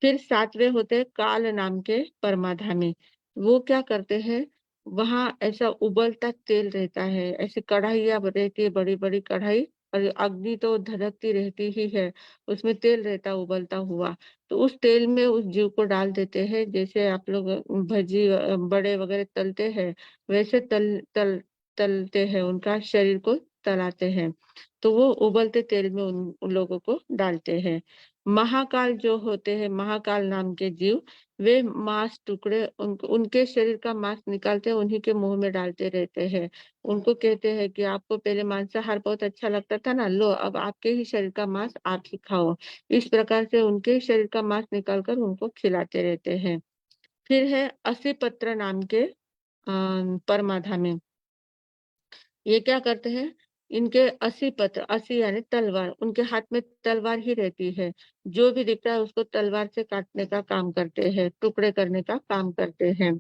फिर सातवें होते हैं काल नाम के परमाधामी। वो क्या करते हैं, वहां ऐसा उबलता तेल रहता है, ऐसी कढ़ाइयाँ रहती है, बड़ी बड़ी कढ़ाई, और अग्नि तो धधकती रहती ही है, उसमें तेल रहता उबलता हुआ। तो उस तेल में उस जीव को डाल देते हैं। जैसे आप लोग भजी बड़े वगैरह तलते हैं, वैसे तल तल तलते हैं, उनका शरीर को तलाते हैं। तो वो उबलते तेल में उन लोगों को डालते हैं। महाकाल जो होते हैं, महाकाल नाम के जीव, वे मांस टुकड़े उनके शरीर का मांस निकालते हैं, उन्हीं के मुंह में डालते रहते हैं। उनको कहते हैं कि आपको पहले मांसाहार बहुत अच्छा लगता था ना, लो अब आपके ही शरीर का मांस आप ही खाओ। इस प्रकार से उनके शरीर का मांस निकाल कर उनको खिलाते रहते हैं। फिर है असीपत्र नाम के परमाधामी। ये क्या करते हैं, इनके 80 पत्र, 80 यानी तलवार, उनके हाथ में तलवार ही रहती है। जो भी दिखता है उसको तलवार से काटने का काम करते हैं, टुकड़े करने का काम करते हैं।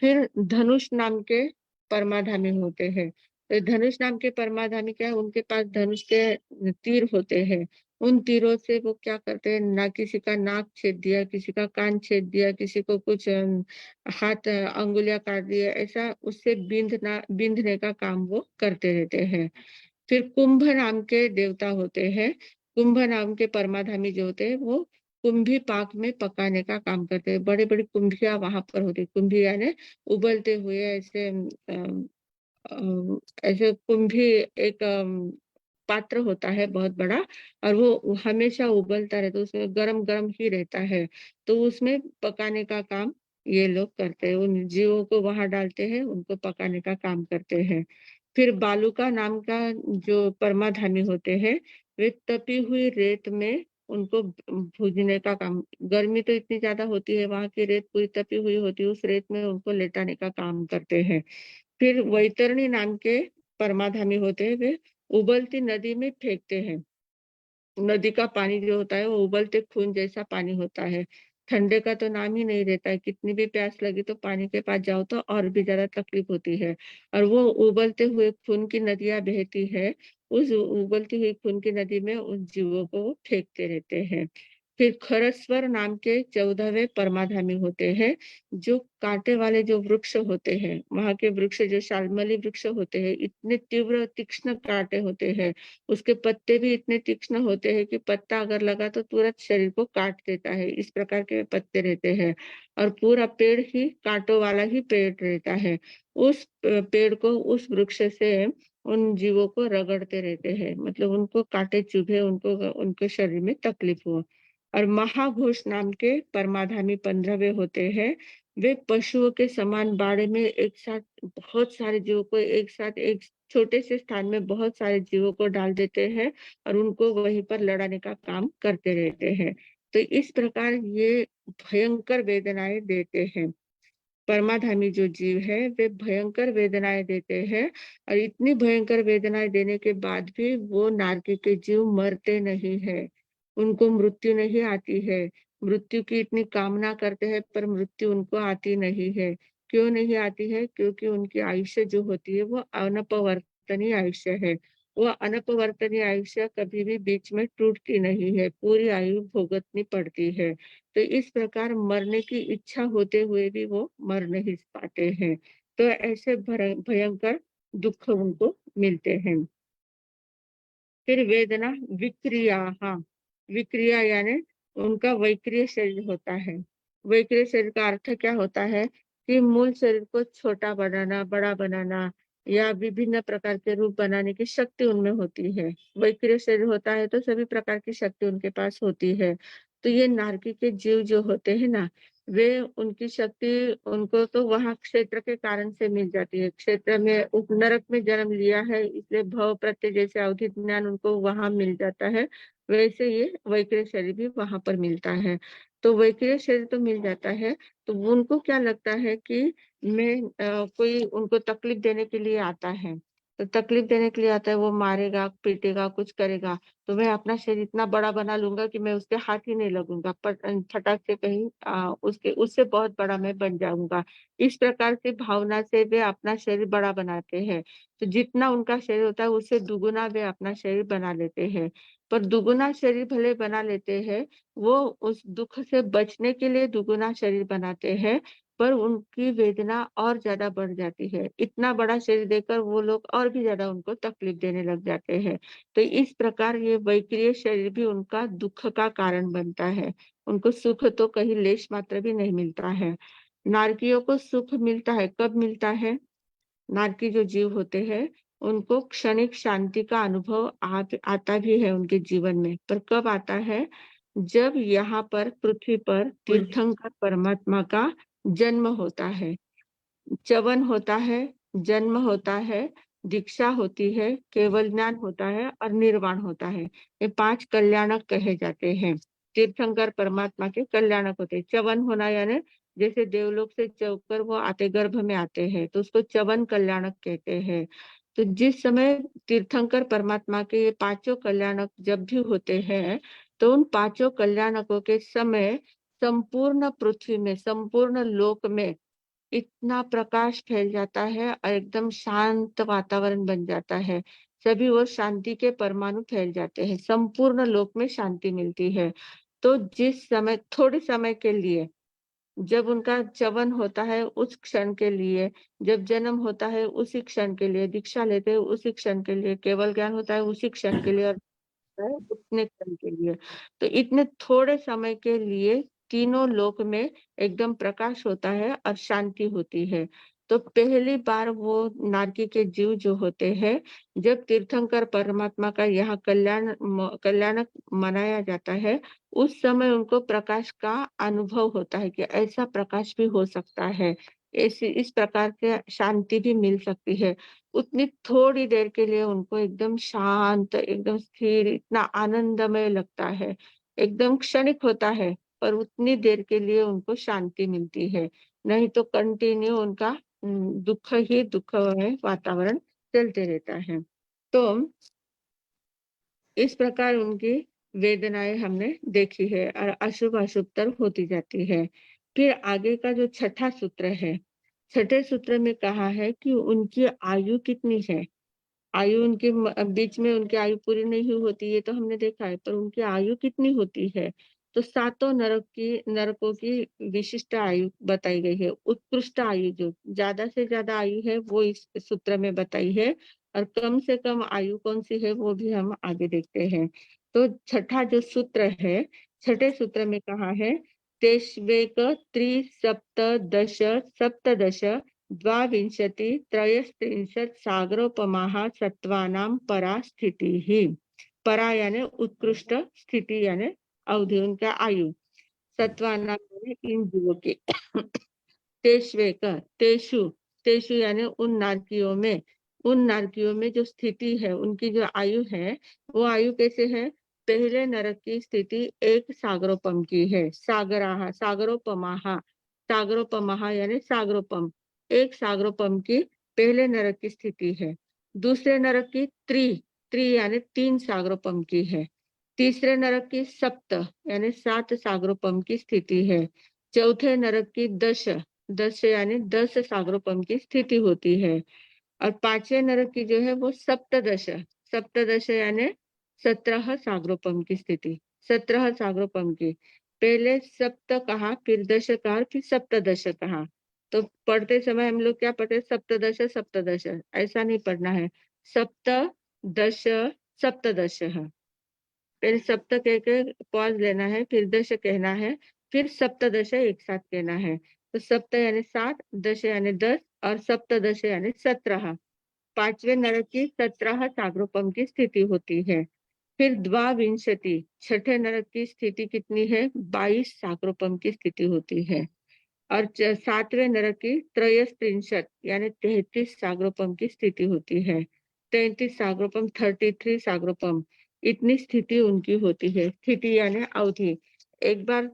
फिर धनुष नाम के परमाधामी होते हैं। तो धनुष नाम के परमाधामी क्या है, उनके पास धनुष के तीर होते हैं। उन तीरों से वो क्या करते हैं, ना किसी का नाक छेद दिया, किसी का कान छेद दिया, किसी को कुछ हाथ अंगुलियां काट दिया, ऐसा उससे बींधने का काम वो करते रहते हैं। फिर कुंभ नाम के देवता होते हैं। कुंभ नाम के परमाधामी जो होते हैं, वो कुंभी पाक में पकाने का काम करते हैं। बड़ी बड़ी कुंभियां वहां पर होती है। कुंभी यानी उबलते हुए ऐसे ऐसे कुंभी एक पात्र होता है बहुत बड़ा, और वो हमेशा उबलता रहता है, उसमें गरम गरम ही रहता है। तो उसमें पकाने का काम ये लोग करते हैं। उन जीवों को वहां डालते हैं, उनको पकाने का काम करते हैं। फिर बालूका नाम का जो परमाधामी होते हैं, वे तपी हुई रेत में उनको भूनने का काम, गर्मी तो इतनी ज्यादा होती है, वहां की रेत पूरी तपी हुई होती है, उस रेत में उनको लेटाने का काम करते हैं। फिर वैतरणी नाम के परमाधामी होते हैं, वे उबलती नदी में फेंकते हैं। नदी का पानी जो होता है वो उबलते खून जैसा पानी होता है। ठंडे का तो नाम ही नहीं रहता है। कितनी भी प्यास लगी तो पानी के पास जाओ तो और भी ज़्यादा तकलीफ होती है। और वो उबलते हुए खून की नदियाँ बहती है, उस उबलती हुई खून की नदी में उन जीवों को वो फेंकते रहते हैं। फिर खरस्वर नाम के 14वें परमाधामी होते हैं, जो काँटे वाले जो वृक्ष होते हैं, वहाँ के वृक्ष जो शाल्मली वृक्ष होते हैं, इतने तीव्र तीक्ष्ण काँटे होते हैं। उसके पत्ते भी इतने तीक्ष्ण होते हैं कि पत्ता अगर लगा तो तुरंत शरीर को काट देता है, इस प्रकार के पत्ते रहते हैं। और पूरा पेड़ ही कांटों वाला ही पेड़ रहता है। उस पेड़ को, उस वृक्ष से उन जीवों को रगड़ते रहते हैं, मतलब उनको कांटे चुभे, उनको उनके शरीर में तकलीफ हो। और महाघोष नाम के परमाधामी 15वें होते हैं। वे पशुओं के समान बाड़े में एक साथ बहुत सारे जीवों को एक साथ एक छोटे से स्थान में बहुत सारे जीवों को डाल देते हैं, और उनको वहीं पर लड़ाने का काम करते रहते हैं। तो इस प्रकार ये भयंकर वेदनाएं देते हैं। परमाधामी जो जीव है वे भयंकर वेदनाएं देते हैं, और इतनी भयंकर वेदनाएं देने के बाद भी वो नारकी के जीव मरते नहीं है, उनको मृत्यु नहीं आती है। मृत्यु की इतनी कामना करते हैं पर मृत्यु उनको आती नहीं है। क्यों नहीं आती है? क्योंकि उनकी आयुष्य जो होती है वो अनपवर्तनीय आयुष्य है। वो अनपवर्तनीय आयुष्य कभी भी बीच में टूटती नहीं है, पूरी आयु भुगतनी पड़ती है। तो इस प्रकार मरने की इच्छा होते हुए भी वो मर नहीं पाते हैं। तो ऐसे भयंकर दुख उनको मिलते हैं। फिर वेदना विक्रिया, हाँ, विक्रिया यानी उनका वैक्रिय शरीर होता है। वैक्रिय शरीर का अर्थ क्या होता है कि मूल शरीर को छोटा बनाना, बड़ा बनाना, या विभिन्न प्रकार के रूप बनाने की शक्ति उनमें होती है। वैक्रिय शरीर होता है तो सभी प्रकार की शक्ति उनके पास होती है। तो ये नारकी के जीव जो होते हैं ना, वे उनकी शक्ति उनको तो वहाँ क्षेत्र के कारण से मिल जाती है। क्षेत्र में उपनरक में जन्म लिया है, इसलिए भव प्रत्यय जैसे अवधि ज्ञान उनको वहाँ मिल जाता है, वैसे ये वैक्रिय शरीर भी वहाँ पर मिलता है। तो वैक्रिय शरीर तो मिल जाता है, तो उनको क्या लगता है कि कोई उनको तकलीफ देने के लिए आता है, तो तकलीफ देने के लिए आता है, वो मारेगा, पीटेगा, कुछ करेगा, तो मैं अपना शरीर इतना बड़ा बना लूँगा कि मैं उसके हाथ ही नहीं लगूँगा, पर फटाक से कहीं उसके उससे बहुत बड़ा मैं बन जाऊँगा। इस प्रकार से भावना से वे अपना शरीर बड़ा बनाते हैं। तो जितना उनका शरीर होता है, उससे दुगुना वे अपना शरीर बना लेते हैं। पर दुगुना शरीर भले बना लेते हैं, वो उस दुःख से बचने के लिए दुगुना शरीर बनाते हैं, पर उनकी वेदना और ज़्यादा बढ़ जाती है। इतना बड़ा शरीर देकर वो लोग और भी ज़्यादा उनको तकलीफ देने लग जाते हैं। तो इस प्रकार ये वैक्रिय शरीर भी उनका दुःख का कारण बनता है। उनको सुख तो कहीं लेश मात्र भी नहीं मिलता है। नारकियों को सुख मिलता है, कब मिलता है? नारकी जो जीव होते हैं, उनको क्षणिक शांति का अनुभव आता भी है उनके जीवन में, पर कब आता है? जब यहाँ पर पृथ्वी पर तीर्थंकर परमात्मा का जन्म होता है। च्यवन होता है, जन्म होता है, दीक्षा होती है, केवल ज्ञान होता है और निर्वाण होता है। ये 5 कल्याणक कहे जाते हैं। तीर्थंकर परमात्मा के कल्याणक होते हैं। च्यवन होना यानी जैसे देवलोक से चौकर वो आते गर्भ में आते हैं, तो उसको च्यवन कल्याणक कहते हैं। तो जिस समय तीर्थंकर परमात्मा के ये पाँचों कल्याणक जब भी होते हैं, तो उन पाँचों कल्याणकों के समय संपूर्ण पृथ्वी में, संपूर्ण लोक में इतना प्रकाश फैल जाता है और एकदम शांत वातावरण बन जाता है। सभी ओर शांति के परमाणु फैल जाते हैं, संपूर्ण लोक में शांति मिलती है। तो जिस समय थोड़े समय के लिए जब उनका च्यवन होता है उस क्षण के लिए, जब जन्म होता है उसी क्षण के लिए, दीक्षा लेते हैं उसी क्षण के लिए, केवल ज्ञान होता है उसी क्षण के लिए और है उतने क्षण के लिए। तो इतने थोड़े समय के लिए तीनों लोक में एकदम प्रकाश होता है और शांति होती है। तो पहली बार वो नारकी के जीव जो होते हैं, जब तीर्थंकर परमात्मा का यहाँ कल्याणक मनाया जाता है, उस समय उनको प्रकाश का अनुभव होता है कि ऐसा प्रकाश भी हो सकता है। ऐसी इस प्रकार से शांति भी मिल सकती है। उतनी थोड़ी देर के लिए उनको एकदम शांत, एकदम स्थिर, इतना आनंदमय लगता है। एकदम क्षणिक होता है, पर उतनी देर के लिए उनको शांति मिलती है। नहीं तो कंटिन्यू उनका दुःख ही दुःखमय वातावरण चलते रहता है। तो इस प्रकार उनकी वेदनाएँ हमने देखी है और अशुभ-अशुभतर होती जाती है। फिर आगे का जो छठा सूत्र है, छठे सूत्र में कहा है कि उनकी आयु कितनी है? आयु उनके बीच में उनकी आयु पूरी नहीं होती, ये तो हमने देखा है, पर उनकी आयु कितनी होती है? तो सातों नरकों की विशिष्ट आयु बताई गई है। उत्कृष्ट आयु जो ज़्यादा से ज़्यादा आयु है, वो इस सूत्र में बताई है और कम से कम आयु कौन-सी है, वो भी हम आगे देखते हैं। तो छठा जो सूत्र है, छठे सूत्र में कहा है, तेष्वेक त्रिसप्तदश सप्तदश द्वाविंशति त्रयस्त्रिंशत् सागरोपमाः सत्त्वानां परा स्थितिः। परा यानी उत्कृष्ट, स्थिति यानी अवधि उनका आयु। सत्त्वानां यानी इन जीवों की। तेष्वेक तेषु तेषु यानी उन नारकियों में जो स्थिति है, उनकी जो आयु है, वो आयु कैसे है? पहले नरक की स्थिति एक सागरोपम की है। सागरोपमाः यानी सागरोपम, एक सागरोपम की पहले नरक की स्थिति है। दूसरे नरक की त्रि यानी 3 सागरोपम की है। तीसरे नरक की सप्त यानी 7 सागरोपम की स्थिति है। चौथे नरक की दश यानी 10 सागरोपम की स्थिति होती है और पांचवें नरक की जो है वो सप्तदश यानी 17 सागरोपम की स्थिति, 17 सागरोपम की। पहले सप्त कहा, फिर दश कहा, फिर सप्तदश कहा। तो पढ़ते समय हम लोग क्या पढ़ते? सप्तदश, ऐसा नहीं पढ़ना है। सप्त दश सप्तदश है। पहले सप्त कह के पॉज लेना है, फिर दश कहना है, फिर सप्तदश एक साथ कहना है। तो सप्त यानी 7, दश यानी 10 और सप्तदश यानी 17। पांचवें नरक की 17 सागरोपम की स्थिति होती है। फिर द्वाविंशति, छठे नरक की स्थिति कितनी है? 22 सागरोपम की स्थिति होती है। और सातवें नरक की त्रयस्त्रिंशत यानी 33 सागरोपम की स्थिति होती है। 33 सागरोपम, 33 सागरोपम, इतनी स्थिति उनकी होती है। स्थिति यानी अवधि। एक बार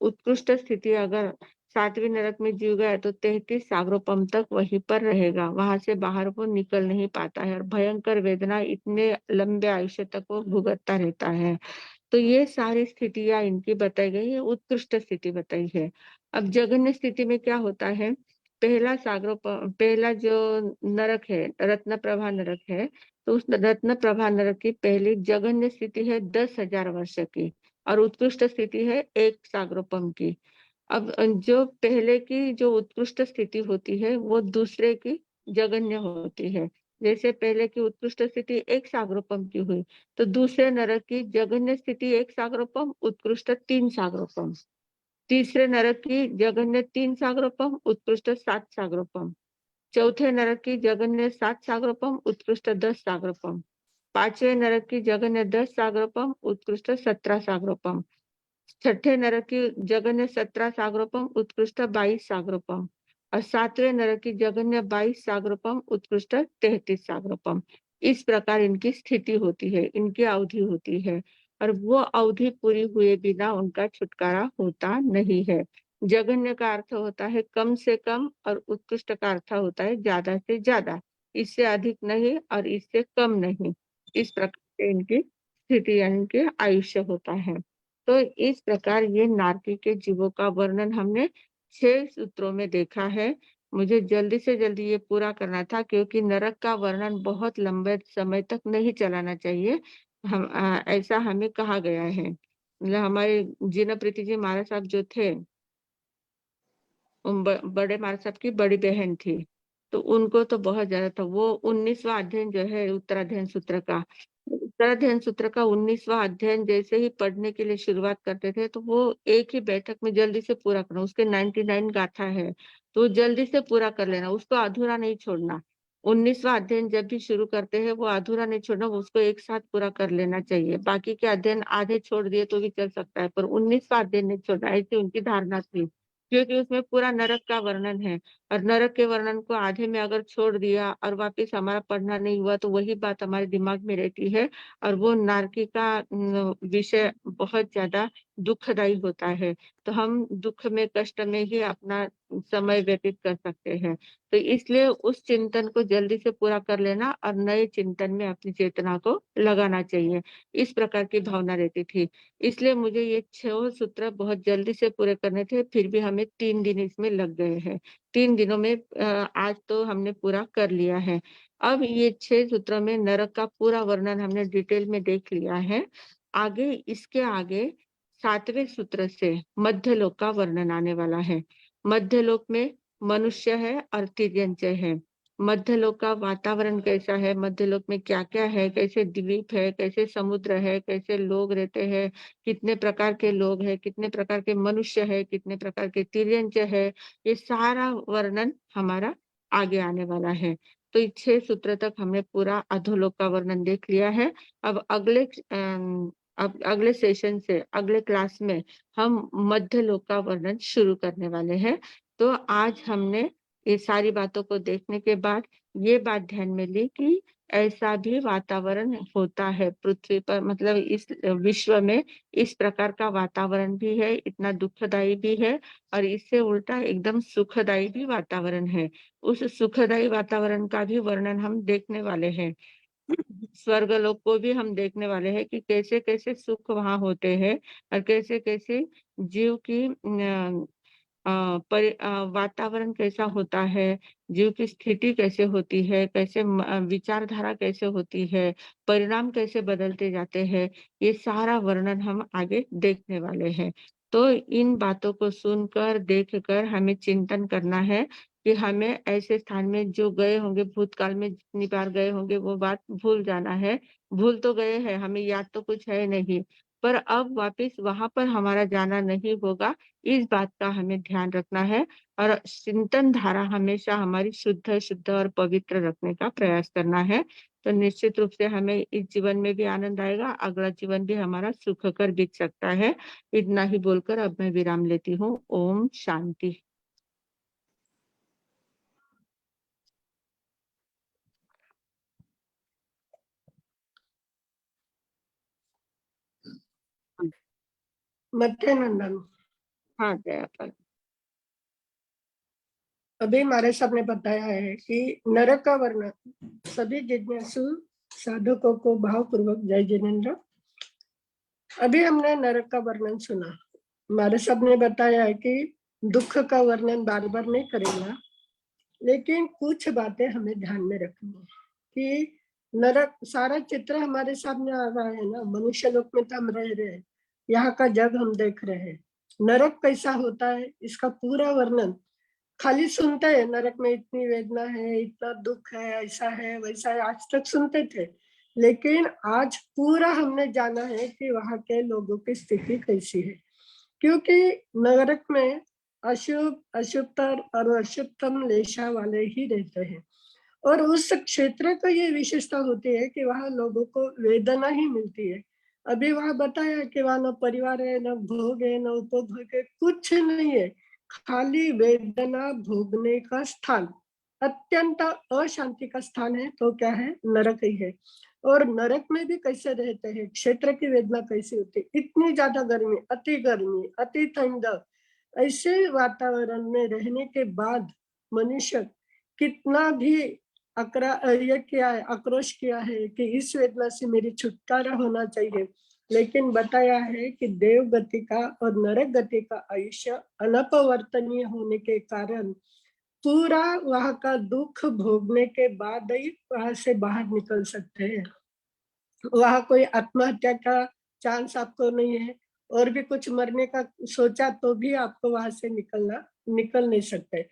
उत्कृष्ट स्थिति अगर सातवें नरक में जीव गया तो 33 सागरोपम तक वहीं पर रहेगा, वहां से बाहर वो निकल नहीं पाता है और भयंकर वेदना इतने लंबे आयुष्य तक वो भुगतता रहता है। तो ये सारी स्थितियां इनकी बताई गई है, उत्कृष्ट स्थिति बताई है। अब जघन्य स्थिति में क्या होता है? पहला जो नरक है, रत्न प्रभा नरक है, तो उस रत्न प्रभा नरक की पहली जघन्य स्थिति है 10,000 वर्ष की और उत्कृष्ट स्थिति है 1 सागरोपम की। अब जो पहले की जो उत्कृष्ट स्थिति होती है वो दूसरे की जघन्य होती है। जैसे पहले की उत्कृष्ट स्थिति 1 सागरोपम की हुई, तो दूसरे नरक की जघन्य स्थिति 1 सागरोपम, उत्कृष्ट 3 सागरोपम। तीसरे नरक की जघन्य 3 सागरोपम, उत्कृष्ट 7 सागरोपम। चौथे नरक की जघन्य 7 सागरोपम, उत्कृष्ट 10 सागरोपम। पांचवें नरक की जघन्य 10 सागरोपम, उत्कृष्ट 17 सागरोपम। छठे नरक की जघन्य 17 सागरोपम, उत्कृष्ट 22 सागरोपम और सातवें नरक की जघन्य 22 सागरोपम, उत्कृष्ट 33 सागरोपम। इस प्रकार इनकी स्थिति होती है, इनकी अवधि होती है और वो अवधि पूरी हुए बिना उनका छुटकारा होता नहीं है। जघन्य का अर्थ होता है कम से कम और उत्कृष्ट का अर्थ होता है ज्यादा से ज्यादा, इससे अधिक नहीं और इससे कम नहीं। इस प्रकार से इनकी स्थिति यानी कि आयुष्य होता है। तो इस प्रकार ये नारकी के जीवों का वर्णन हमने 6 सूत्रों में देखा है। मुझे जल्दी से जल्दी ये पूरा करना था क्योंकि नरक का वर्णन बहुत लंबे समय तक नहीं चलाना चाहिए। ऐसा हमें कहा गया है। मतलब हमारे जीना प्रीति जी महाराज साहब जो थे, बड़े महाराज साहब की बड़ी बहन थी, तो उनको तो बहुत ज्यादा था। वो 19वां अध्ययन जो है उत्तराध्ययन सूत्र का, उत्तराध्ययन सूत्र का 19वां अध्ययन जैसे ही पढ़ने के लिए शुरुआत करते थे तो वो एक ही बैठक में जल्दी से पूरा करना। उसके 99 गाथा है तो जल्दी से पूरा कर लेना, उसको अधूरा नहीं छोड़ना। 19वां अध्ययन जब भी शुरू करते हैं वो अधूरा नहीं छोड़ना, उसको एक साथ पूरा कर लेना चाहिए। बाकी के अध्ययन आधे छोड़ दिए तो भी चल सकता है, पर 19वां अध्ययन नहीं छोड़ना, ऐसी उनकी धारणा थी। क्योंकि उसमें पूरा नरक का वर्णन है और नरक के वर्णन को आधे में अगर छोड़ दिया और वापस हमारा पढ़ना नहीं हुआ तो वही बात हमारे दिमाग में रहती है और वो नारकी का विषय बहुत ज्यादा दुखदायी होता है। तो हम दुख में, कष्ट में ही अपना समय व्यतीत कर सकते हैं। तो इसलिए उस चिंतन को जल्दी से पूरा कर लेना और नए चिंतन में अपनी चेतना को लगाना चाहिए, इस प्रकार की भावना रहती थी। इसलिए मुझे ये 6 सूत्र बहुत जल्दी से पूरे करने थे, फिर भी हमें 3 दिन इसमें लग गए हैं। 3 दिनों में आज तो हमने पूरा कर लिया है। अब ये 6 सूत्रों में नरक का पूरा वर्णन हमने डिटेल में देख लिया है। आगे इसके आगे 7वें सूत्र से मध्यलोक का वर्णन आने वाला है। मध्यलोक में मनुष्य है और तिर्यंचय है। मध्यलोक का वातावरण कैसा है, मध्यलोक में क्या-क्या है, कैसे द्वीप है, कैसे समुद्र है, कैसे लोग रहते हैं, कितने प्रकार के लोग हैं, कितने प्रकार के मनुष्य है, कितने प्रकार के तिर्यंच है, ये सारा वर्णन हमारा आगे आने वाला है। तो ये 6 सूत्र तक हमने पूरा अधोलोक का वर्णन देख लिया है। अब अगले सेशन से, अगले क्लास में हम मध्यलोक का वर्णन शुरू करने वाले हैं। तो आज हमने ये सारी बातों को देखने के बाद ये बात ध्यान में ली कि ऐसा भी वातावरण होता है पृथ्वी पर, मतलब इस विश्व में इस प्रकार का वातावरण भी है, इतना दुखदाई भी है और इससे उल्टा एकदम सुखदाई भी वातावरण है। उस सुखदाई वातावरण का भी वर्णन हम देखने वाले हैं। स्वर्गलोक को भी हम देखने वाले हैं कि कैसे-कैसे सुख वहाँ होते हैं और कैसे-कैसे जीव की वातावरण कैसा होता है, जीव की स्थिति कैसे होती है, कैसे विचारधारा कैसे होती है, परिणाम कैसे बदलते जाते हैं, ये सारा वर्णन हम आगे देखने वाले हैं। तो इन बातों को सुनकर, देखकर हमें चिंतन करना है कि हमें ऐसे स्थान में जो गए होंगे, भूतकाल में जितनी बार गए होंगे वो बात भूल जाना है। भूल तो गए हैं, हमें याद तो कुछ है नहीं, पर अब वापस वहाँ पर हमारा जाना नहीं होगा, इस बात का हमें ध्यान रखना है और चिंतन धारा हमेशा हमारी शुद्ध शुद्ध और पवित्र रखने का प्रयास करना है। तो निश्चित रूप से हमें इस जीवन में भी आनंद आएगा, अगला जीवन भी हमारा सुखकर बीत सकता है। इतना ही बोलकर अब मैं विराम लेती हूँ। ओम शांति। मत्थे नंदन, हाँ दयापाल। अभी हमारे साहब ने बताया है कि नरक का वर्णन सभी जिज्ञासु साधकों को भावपूर्वक जय जिनेन्द्र। अभी हमने नरक का वर्णन सुना। हमारे साहब ने बताया है कि दुख का वर्णन बार बार नहीं करेगा, लेकिन कुछ बातें हमें ध्यान में रखनी है कि नरक सारा चित्र हमारे सामने आ रहा है ना। मनुष्य लोक में तो हम रह रहे हैं, यहाँ का जग हम देख रहे हैं। नरक कैसा होता है इसका पूरा वर्णन खाली सुनते हैं, नरक में इतनी वेदना है, इतना दुख है, ऐसा है वैसा है, आज तक सुनते थे। लेकिन आज पूरा हमने जाना है कि वहाँ के लोगों की स्थिति कैसी है, क्योंकि नरक में अशुभ, अशुभतर और अशुभतम लेशा वाले ही रहते हैं। और उस क्षेत्र का ये विशेषता होती है कि वहाँ लोगों को वेदना ही मिलती है। अभी वहाँ बताया कि वहाँ न परिवार है, न भोग है, न उपभोग है, कुछ नहीं है, खाली वेदना भोगने का स्थान, अत्यंत अशांति का स्थान है। तो क्या है? नरक ही है। और नरक में भी कैसे रहते हैं, क्षेत्र की वेदना कैसी होती है, इतनी ज्यादा गर्मी, अति ठंड, ऐसे वातावरण में रहने के बाद मनुष्य कितना भी ये किया है, आक्रोश किया है कि इस वेदना से मेरी छुटकारा होना चाहिए, लेकिन बताया है कि देव गति का और नरक गति का आयुष्य अनपवर्तनीय होने के कारण पूरा वहाँ का दुख भोगने के बाद ही वहां से बाहर निकल सकते हैं। वहाँ कोई आत्महत्या का चांस आपको नहीं है, और भी कुछ मरने का सोचा तो भी आपको वहां से निकल नहीं सकते।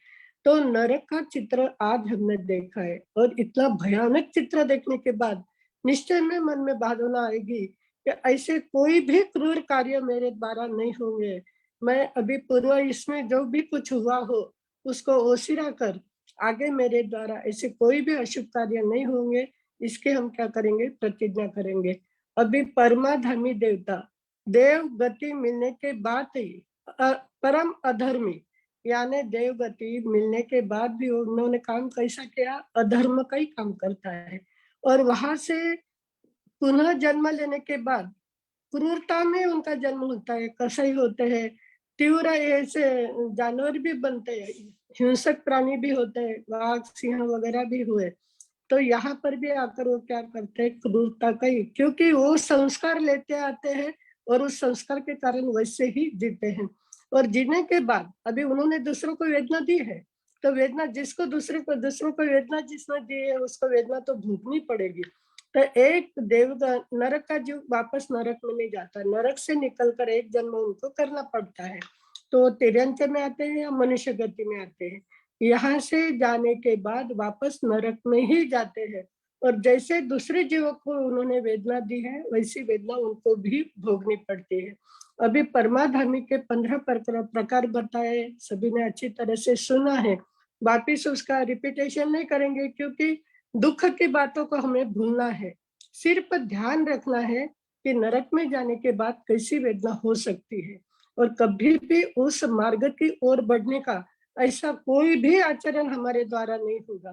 तो नरक का चित्र आज हमने देखा है, और इतना भयानक चित्र देखने के बाद निश्चय में मन में भावना आएगी कि ऐसे कोई भी क्रूर कार्य मेरे द्वारा नहीं होंगे। मैं अभी पूर्व इसमें जो भी कुछ हुआ हो उसको ओसिरा कर आगे मेरे द्वारा ऐसे कोई भी अशुभ कार्य नहीं होंगे, इसके हम क्या करेंगे? प्रतिज्ञा करेंगे। अभी परमाधर्मी देवता देव गति मिलने के बाद ही परम अधर्मी यानी देव गति मिलने के बाद भी उन्होंने काम कैसा किया? अधर्म का ही काम करता है। और वहां से पुनः जन्म लेने के बाद क्रूरता में उनका जन्म होता है। कसाई होते हैं, तीव्र ऐसे जानवर भी बनते हैं, हिंसक प्राणी भी होते हैं, बाघ सिंह वगैरह भी हुए। तो यहाँ पर भी आकर वो क्या करते हैं? क्रूरता का ही, क्योंकि वो संस्कार लेते आते हैं और उस संस्कार के कारण वैसे ही जीते हैं। और जीने के बाद अभी उन्होंने दूसरों को वेदना दी है, तो वेदना दूसरों को वेदना जिसने दी है उसको वेदना तो भोगनी पड़ेगी। तो एक नरक का जीव वापस नरक में नहीं जाता, नरक से निकलकर एक जन्म उनको करना पड़ता है। तो तिर्यंत में आते हैं या मनुष्य गति में आते हैं, यहाँ से जाने के बाद वापस नरक में ही जाते हैं। और जैसे दूसरे जीवों को उन्होंने वेदना दी है, वैसी वेदना उनको भी भोगनी पड़ती है। अभी परमाधर्मी के 15 प्रकार बताए, सभी ने अच्छी तरह से सुना है, वापिस उसका रिपीटेशन नहीं करेंगे, क्योंकि दुख की बातों को हमें भूलना है। सिर्फ ध्यान रखना है कि नरक में जाने के बाद कैसी वेदना हो सकती है, और कभी भी उस मार्ग की ओर बढ़ने का ऐसा कोई भी आचरण हमारे द्वारा नहीं होगा।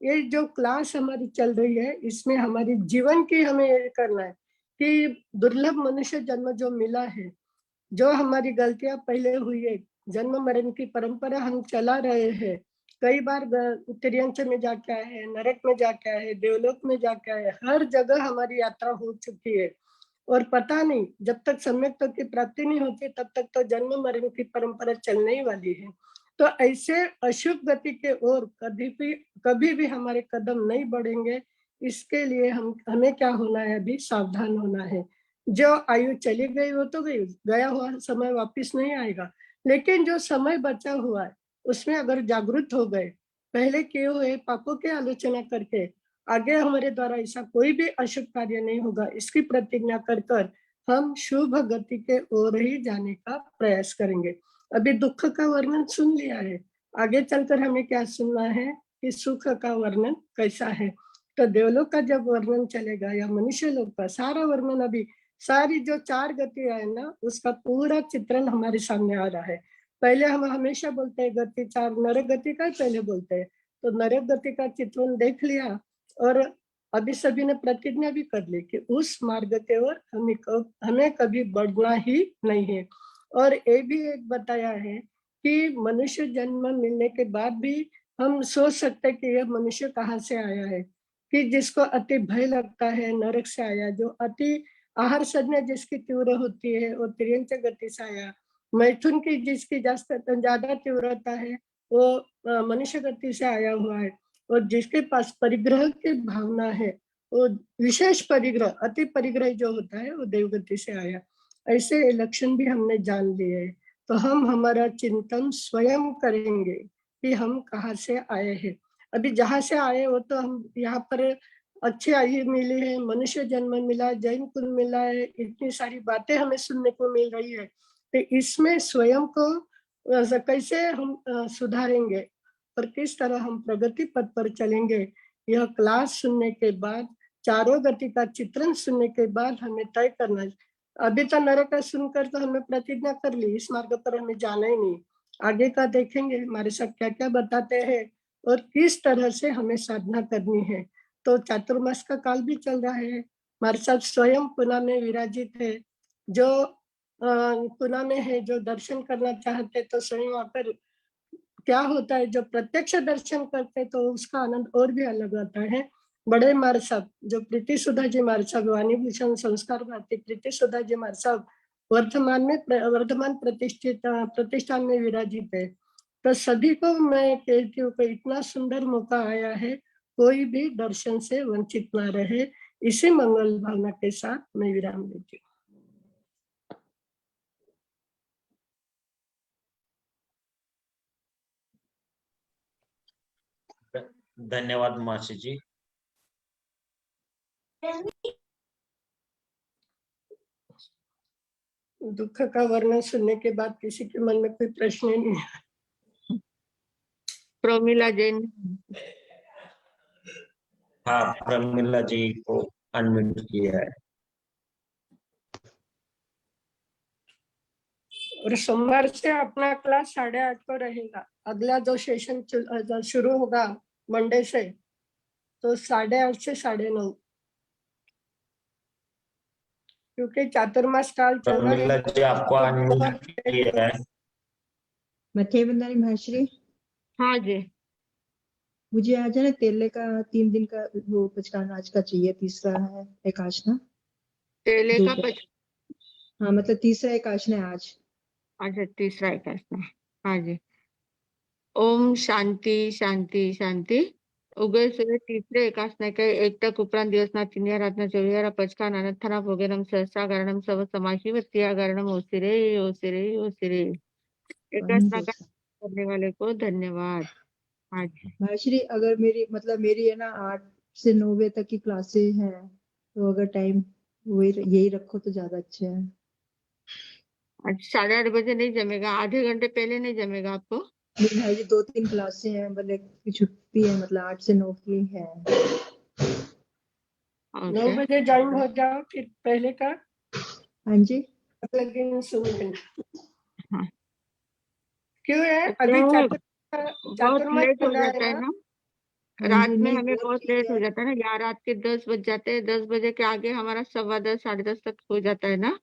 ये जो क्लास हमारी चल रही है, इसमें हमारी जीवन की हमें ये करना है कि दुर्लभ मनुष्य जन्म जो मिला है, जो हमारी गलतियां पहले हुई है, जन्म मरण की परंपरा हम चला रहे हैं, कई बार तिर्यंत में जाके आए हैं, नरक में जाके आए हैं, देवलोक में जाके आए हैं, हर जगह हमारी यात्रा हो चुकी है। और पता नहीं जब तक सम्यक तक की प्राप्ति नहीं होती तब तक तो जन्म मरण की परंपरा चलने ही वाली है। तो ऐसे अशुभ गति के ओर कभी भी हमारे कदम नहीं बढ़ेंगे। इसके लिए हमें क्या होना है? अभी सावधान होना है। जो आयु चली गई वो तो गई, गया हुआ समय वापस नहीं आएगा, लेकिन जो समय बचा हुआ है उसमें अगर जागरूक हो गए, पहले किए हुए पापों की आलोचना करके आगे हमारे द्वारा ऐसा कोई भी अशुभ कार्य नहीं होगा, इसकी प्रतिज्ञा कर कर हम शुभ गति के ओर ही जाने का प्रयास करेंगे। अभी दुख का वर्णन सुन लिया है, आगे चलकर हमें क्या सुनना है कि सुख का वर्णन कैसा है। तो देवलोक का जब वर्णन चलेगा या मनुष्य लोक का सारा वर्णन, अभी सारी जो 4 गतियां है ना, उसका पूरा चित्रण हमारे सामने आ रहा है। पहले हम हमेशा बोलते हैं गति 4, नरक गति का ही पहले बोलते हैं, तो नरक गति का चित्रण देख लिया, और अभी सभी ने प्रतिज्ञा भी कर ली कि उस मार्ग के ओर हमें कभी बढ़ना ही नहीं है। और ये भी एक बताया है कि मनुष्य जन्म मिलने के बाद भी हम सोच सकते हैं कि यह मनुष्य कहाँ से आया है, कि जिसको अति भय लगता है नरक से आया, जो अति आहार संज्ञा जिसकी तीव्र होती है वो तिर्यंच गति से आया, मैथुन की जिसकी ज्यादा तीव्रता है वो मनुष्य गति से आया हुआ है, और जिसके पास परिग्रह की भावना है वो विशेष परिग्रह अति परिग्रह जो होता है वो देवगति से आया। ऐसे लक्षण भी हमने जान लिए हैं, तो हम हमारा चिंतन स्वयं करेंगे कि हम कहाँ से आए हैं। अभी जहाँ से आए वो तो हम यहाँ पर अच्छी आयु मिली है, मनुष्य जन्म मिला, जैन कुल मिला है, इतनी सारी बातें हमें सुनने को मिल रही है, तो इसमें स्वयं को कैसे हम सुधारेंगे और किस तरह हम प्रगति पथ पर चलेंगे, यह क्लास सुनने के बाद, चारों गति का चित्रण सुनने के बाद हमें तय करना है। अभी तो नरक का सुनकर तो हमने प्रतिज्ञा कर ली, इस मार्ग पर हमें जाना ही नहीं, आगे का देखेंगे हमारे साथ क्या क्या बताते हैं और किस तरह से हमें साधना करनी है। तो चातुर्मास का काल भी चल रहा है, हमारे साथ स्वयं पुना में विराजित है, जो पुना में है, जो दर्शन करना चाहते तो स्वयं वहां पर क्या होता है, जो प्रत्यक्ष दर्शन करते तो उसका आनंद और भी अलग आता है। बड़े मार साहब जो प्रीति सुधा जी मार साहब, वाणी भूषण संस्कार भारती प्रीति सुधा जी मार साहब वर्धमान प्रतिष्ठान में विराजित है। तो सभी को मैं कहती हूँ कि इतना सुंदर मौका आया है, कोई भी दर्शन से वंचित ना रहे। इसी मंगल भावना के साथ मैं विराम देती हूँ। धन्यवाद मासी जी। दुख का वर्णन सुनने के बाद किसी के मन में कोई प्रश्न नहीं है। प्रोमिला जैन। हाँ, प्रमिला जी को अनम्यूट किया है। और सोमवार से अपना क्लास 8:30 को रहेगा। अगला जो सेशन शुरू होगा मंडे से, तो 8:30 से 9:30, क्योंकि चातुर्मास काल चल रहा प्रमिला जी आपको अनम्यूट किया है। मथे बंदारी महर्षि, हाँ जी। मुझे आज है ना तेले का 3 दिन का वो पचकान आज का चाहिए, तीसरा है एकाशना। तेले का हाँ मतलब तीसरा एकाशना है आज। अच्छा, तीसरा एकादशी। हाँ जी। ओम शांति शांति शांति। उगय सूर्य तिसरे एकासनाके एक तक उपरांत दिवसना तिन्ही रातना 24 पचका अनंथना भोगेनम सहस्रागरणम सब समाशी वत्यागरणम ओसिरे ओसिरे ओसिरे। एकासना का करने वाले को धन्यवाद। हाँ जी। महर्षि अगर मेरी है ना 8 से 9 बजे तक की क्लासेस हैं, तो अगर टाइम वही यही रखो तो ज्यादा अच्छा है। आज 8:30 बजे नहीं जमेगा, आधे घंटे पहले नहीं जमेगा आपको? नहीं भाई जी 2-3 क्लासेस हैं, मतलब की छुट्टी है, मतलब 8 से 9 की है। 9 बजे ज्वाइन हो जाओ, फिर पहले का हाँ जी अगले दिन सुन लेना। हाँ। क्यों है अभी बहुत चातुर्मास लेट हो चल रहा जाता है ना, हाँ रात जी, में नहीं हमें वो बहुत ठीक लेट हो है। जाता है ना, या रात के 10 बज जाते हैं। 10 बजे के आगे हमारा 10:15 10:30 तक हो जाता है ना,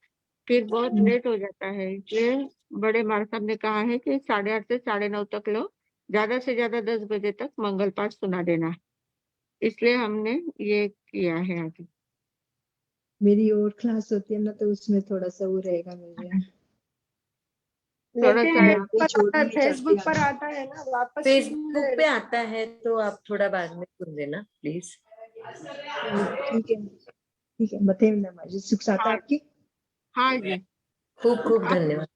फिर बहुत लेट हो जाता है। इसलिए बड़े मार साहब ने कहा है कि 8:30 से 9:30 तक लो, ज्यादा से ज्यादा 10 बजे तक मंगल पाठ सुना देना। इसलिए हमने ये किया है आगे। मेरी और क्लास होती है ना, तो उसमें थोड़ा सा वो रहेगा मुझे। थोड़ा लेकिन सा फेसबुक पर आता है ना, वापस फेसबुक पे आता है तो आप थोड़ा बाद में सुन लेना प्लीज। ठीक है ठीक है। मथे महर्षि सुख साता हाँ, आपकी। हाँ जी। खूब खूब आप धन्यवाद।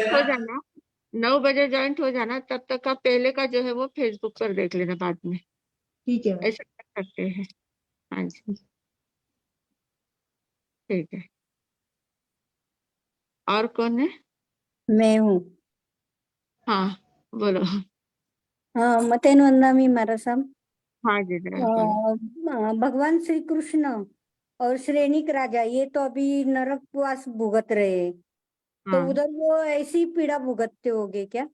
हो जाना, 9 बजे ज्वाइंट हो जाना, तब तक आप पहले का जो है वो फेसबुक पर देख लेना बाद में, ठीक है ऐसा कर सकते हैं। हाँ जी, ठीक है। और कौन है? मैं हूँ। हाँ बोलो। हाँ, मतेन वंदामी मारसम। हाँ जी जरा बोलो। भगवान श्री कृष्ण और श्रेणिक राजा ये तो अभी नरकवास भुगत रहे हैं, तो हाँ, उधर वो ऐसी पीड़ा भुगतते होगे क्या?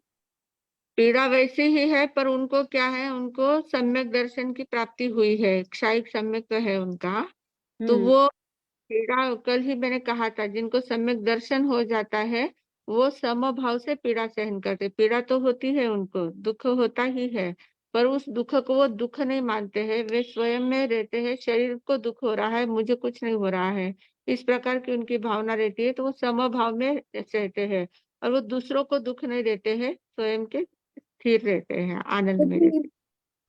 पीड़ा वैसी ही है, पर उनको क्या है, उनको सम्यक दर्शन की प्राप्ति हुई है, क्षायिक सम्यक है उनका। तो वो पीड़ा कल ही मैंने कहा था, जिनको सम्यक दर्शन हो जाता है वो समभाव से पीड़ा सहन करते। पीड़ा तो होती है उनको, दुख होता ही है, पर उस दुख को वो दुख नहीं मानते हैं। वे स्वयं में रहते हैं, शरीर को दुख हो रहा है, मुझे कुछ नहीं हो रहा है, इस प्रकार की उनकी भावना रहती है। तो वो समभाव में रहते हैं और वो दूसरों को दुख नहीं देते हैं, स्वयं के स्थिर रहते हैं, आनंद में रहते क्योंकि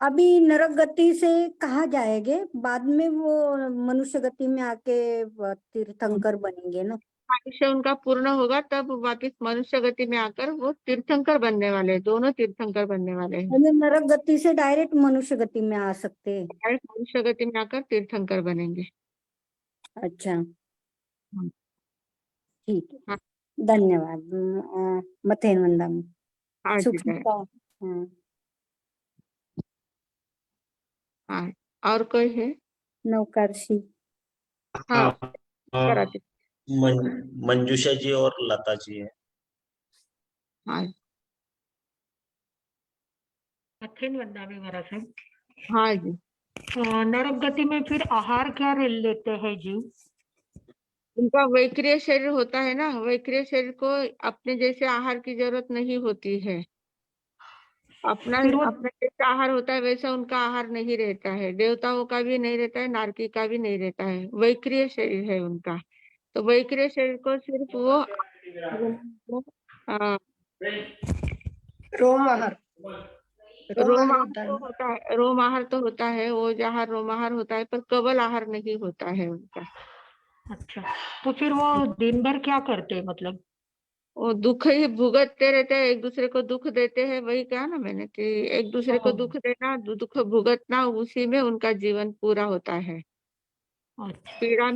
अभी नरक गति से कहाँ जाएंगे, बाद में वो मनुष्य गति में आके हैं। तीर्थंकर बनेंगे ना। आयुष्य उनका पूर्ण होगा तब वापिस मनुष्य गति में आकर वो तीर्थंकर बनने वाले हैं, दोनों तीर्थंकर बनने वाले हैं। मतलब नरक गति से डायरेक्ट मनुष्य गति में आ सकते हैं। डायरेक्ट मनुष्य गति में आकर तीर्थंकर बनेंगे। अच्छा, हम्म। ठीक है, हाँ धन्यवाद। मथेन वंदम, हाँ जी, सुखिता। हाँ, हाँ। और कोई है? नौकरसी। हाँ, हाँ, हाँ, कराते। मंजूषा जी और लता जी है। हाँ मथेन वंदामी महाराज साहब। हाँ जी। नरक गति में फिर आहार क्या लेते हैं जीव? उनका वैक्रिय शरीर होता है ना, वैक्रिय शरीर को अपने जैसे आहार की जरूरत नहीं होती है। अपना फिर वो अपना जैसा आहार होता है वैसा उनका आहार नहीं रहता है, देवताओं का भी नहीं रहता है, नारकी का भी नहीं रहता है, वैक्रिय शरीर है उनका। तो वैक्रिय शरीर को सिर्फ वो आ, रोम आहार, रोम आहार रोम आहार होता है तो ना। होता है, रोम आहार तो होता है, वो जहाँ रोम आहार होता है, पर कवल आहार नहीं होता है उनका। अच्छा, तो फिर वो दिन भर क्या करते हैं मतलब? वो दुख ही भुगतते रहते हैं, एक दूसरे को दुख देते हैं। वही कहा ना मैंने कि एक दूसरे को दुख देना, दुख भुगतना, उसी में उनका जीवन पूरा होता है। अच्छा, पीड़ा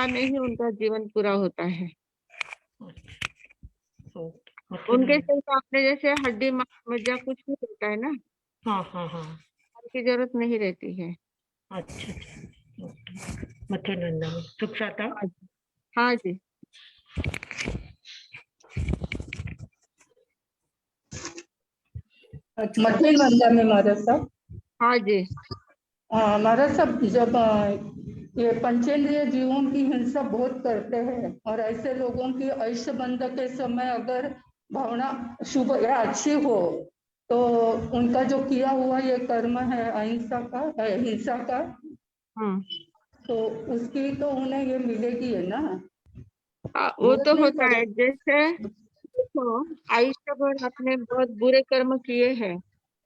में ही उनका जीवन पूरा होता है। तो मथेन उनके सिर्फ अपने जैसे हड्डी मांस मज्जा कुछ नहीं रहता है ना, हाँ हाँ हाँ, की जरूरत नहीं रहती है। अच्छा अच्छा, मथेन वंदामी सुखसाता। हाँ जी, हाँ जी। मथेन वंदा में महाराज साहब। हाँ जी। महाराज साहब, जब ये पंचेंद्रिय जीवों की हिंसा बहुत करते हैं और ऐसे लोगों की आयुष्य बंध के समय अगर भावना शुभ या अच्छी हो तो उनका जो किया हुआ ये कर्म है अहिंसा का, हिंसा का, हम्म। तो उसकी तो उन्हें ये मिलेगी है ना, वो जरूरत तो नहीं होता है, जैसे देखो आयुष्य भर आपने बहुत बुरे कर्म किए हैं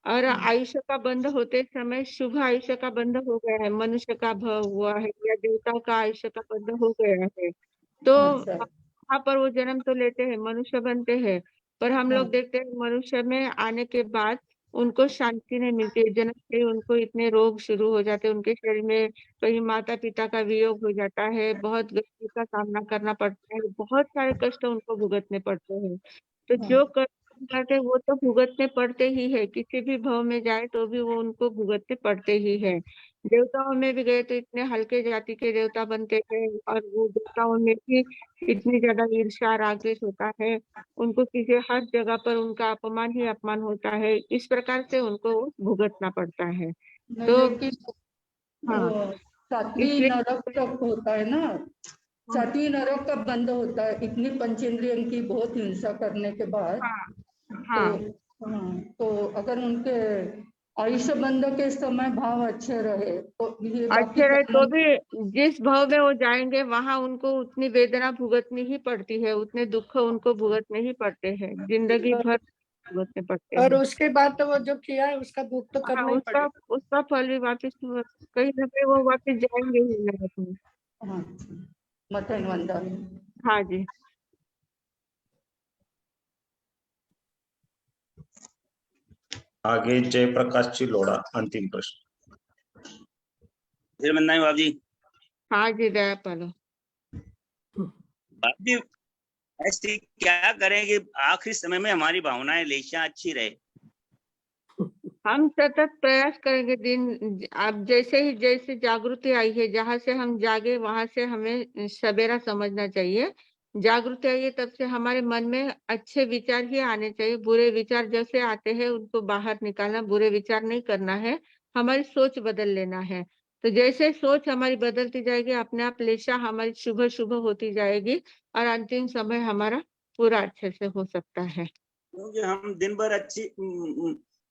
और आयुष्य का बंध होते समय शुभ आयुष्य का बंध हो गया है, मनुष्य का भव हुआ है या देवता का आयुष्य का बंध हो गया है, तो अच्छा, वहां पर वो जन्म तो लेते हैं, मनुष्य बनते हैं। पर हम हाँ, लोग देखते हैं मनुष्य में आने के बाद उनको शांति नहीं मिलती है। जन्म से ही उनको इतने रोग शुरू हो जाते हैं, उनके शरीर में कहीं माता पिता का वियोग हो जाता है, बहुत गरीबी का सामना करना पड़ता है, बहुत सारे कष्ट उनको भुगतने पड़ते हैं। तो हाँ, जो कर्म करते हैं वो तो भुगतने पड़ते ही है, किसी भी भव में जाए तो भी वो उनको भुगतने पड़ते ही है। देवताओं में भी गए तो इतने हल्के जाति के देवता बनते थे और वो देवताओं में भी इतनी ज्यादा ईर्ष्या राग द्वेष होता है, उनको किसी हर जगह पर उनका अपमान ही अपमान होता है, इस प्रकार से उनको भुगतना पड़ता है। नहीं, तो लेकिन हाँ, सातवीं इसलिए नरक तक होता है ना, सातवीं नरक कब बंद होता है इतनी पंचेंद्रियों की बहुत हिंसा करने के बाद? हाँ तो हाँ, तो अगर उनके आयुष्य बंध के समय भाव अच्छे रहे तो ये बाकी अच्छे रहे तो कर्म। भी जिस भाव में वो जाएंगे वहां उनको उतनी वेदना भुगतनी ही पड़ती है, उतने दुख उनको भुगतने ही पड़ते हैं, जिंदगी भर भुगतने पड़ते और हैं। उसके बाद तो वो जो किया है उसका भोग तो हाँ, करना ही उसका पड़ेगा। उसका फल भी वापिस कहीं ना कहीं वो वापिस जाएंगे ही नरक में। हाँ, मथन वंदन। हाँ जी। आगे जयप्रकाश जी लोढ़ा, अंतिम प्रश्न। फिर बंदा बाबू जी। हाँ जी, दया पालो। बाबू जी ऐसे क्या करें कि आखिरी समय में हमारी भावनाएं लेशा अच्छी रहे? हम सतत प्रयास करेंगे। दिन अब जैसे जागृति आई है, जहाँ से हम जागे वहां से हमें सवेरा समझना चाहिए। जागृति आई है तब से हमारे मन में अच्छे विचार ही आने चाहिए, बुरे विचार जैसे आते हैं उनको बाहर निकालना, बुरे विचार नहीं करना है, हमारी सोच बदल लेना है। तो जैसे सोच हमारी बदलती जाएगी अपने आप लेशा हमारी शुभ शुभ होती जाएगी और अंतिम समय हमारा पूरा अच्छे से हो सकता है। क्योंकि हम दिन भर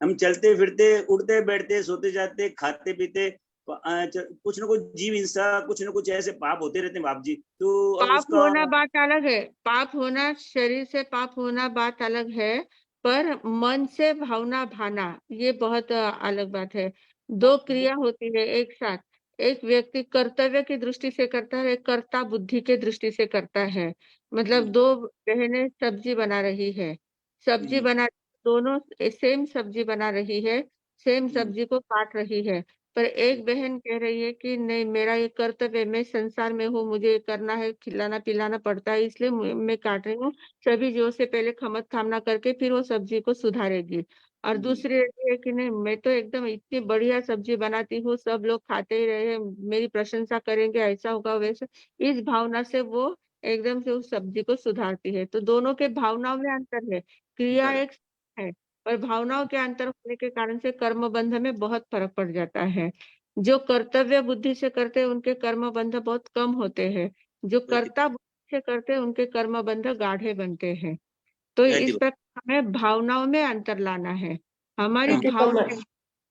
हम चलते फिरते, उठते बैठते, सोते जाते, खाते पीते, कुछ न कुछ जीव हिंसा, कुछ न कुछ ऐसे पाप होते रहते हैं बाप जी। तो अब पाप उसका होना बात अलग है, पाप होना, शरीर से पाप होना बात अलग है, पर मन से भावना भाना ये बहुत अलग बात है। दो क्रिया होती है एक साथ। एक व्यक्ति कर्तव्य की दृष्टि से करता है, एक कर्ता बुद्धि के दृष्टि से करता है। मतलब दो बहनें सब्जी बना रही है, सब्जी बना, दोनों सेम सब्जी बना रही है, सेम सब्जी को काट रही है, पर एक बहन कह रही है कि नहीं, मेरा ये कर्तव्य है, मैं संसार में हूँ, मुझे ये करना है, खिलाना पिलाना पड़ता है, इसलिए मैं काट रही हूँ। सभी जीवों से पहले खमत खामना करके फिर वो सब्जी को सुधारेगी। और दूसरी रहती है कि नहीं, मैं तो एकदम इतनी बढ़िया सब्जी बनाती हूँ, सब लोग खाते ही रहे, मेरी प्रशंसा करेंगे, ऐसा होगा वैसा। इस भावना से वो एकदम से उस सब्जी को सुधारती है। तो दोनों के भावनाओं में अंतर है, क्रिया एक है, पर भावनाओं के अंतर होने के कारण से कर्म बंध में बहुत फर्क पड़ जाता है। जो कर्तव्य बुद्धि से करते हैं उनके कर्म बंध बहुत कम होते हैं, जो कर्ता बुद्धि से करते हैं उनके कर्म बंध गाढ़े बनते हैं। तो इस पर हमें भावनाओं में अंतर लाना है, हमारी ठीक है, भावना कमल।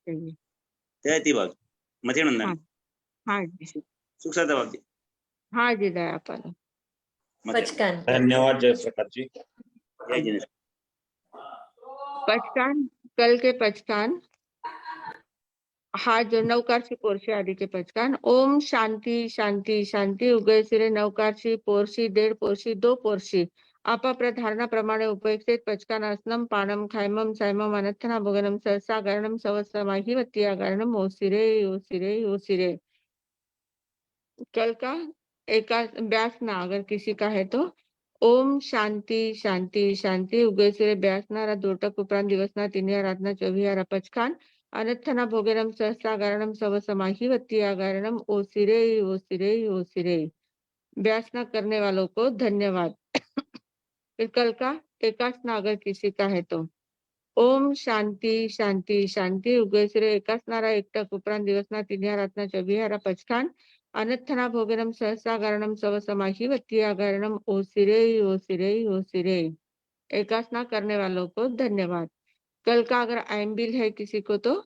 चाहिए। जयती बाप मथे हाँ, नंदन हाँ जी, सुख सादा बाप जी। हाँ जी, दयापाल। पचकान धन्यवाद जयप्रकाश जी। जय जिनेन्द्र। पचकान, कल के पचकान, हाँ जो नवकारशी पोरशी आदि के पचकान। ओम शांति शांति शांति। उगय सिरे नवकारशी पोरशी 1.5 पोरशी 2 पोरशी अपाप्रधारणा प्रमाणे उपयुक्त पचकान आसनम पाणम खायमम सायमम अनर्थना भोगनम सहसा गरणम सवसमाहि वत्तिया गरणम ओसिरे ओसिरे ओसिरे। कल का एका व्यासना अगर किसी का है तो ओम शांति शांति शांति। उगय सिरे व्यासना दोटक उपरांत दिवसना 3 रातना 24 पचकान अनर्थना भोगेनम सहसा गारणम सव समाहि वत्तिया गारणम ओसिरे ओसिरे ओसिरे। व्यासना करने वालों को धन्यवाद। फिर कल का एकासना अगर किसी का है तो ओम शांति शांति शांति। उगय सिरे एकासनारा एकटक उपरांत दिवसना 3 रातना 24 पचकान अनर्थना भोगेनम सहसा गारणम सव समाहि वत्तिया गारणम ओसिरे ओसिरे ओसिरे। एकासना करने वालों को धन्यवाद। कल का अगर आइम्बिल है किसी को तो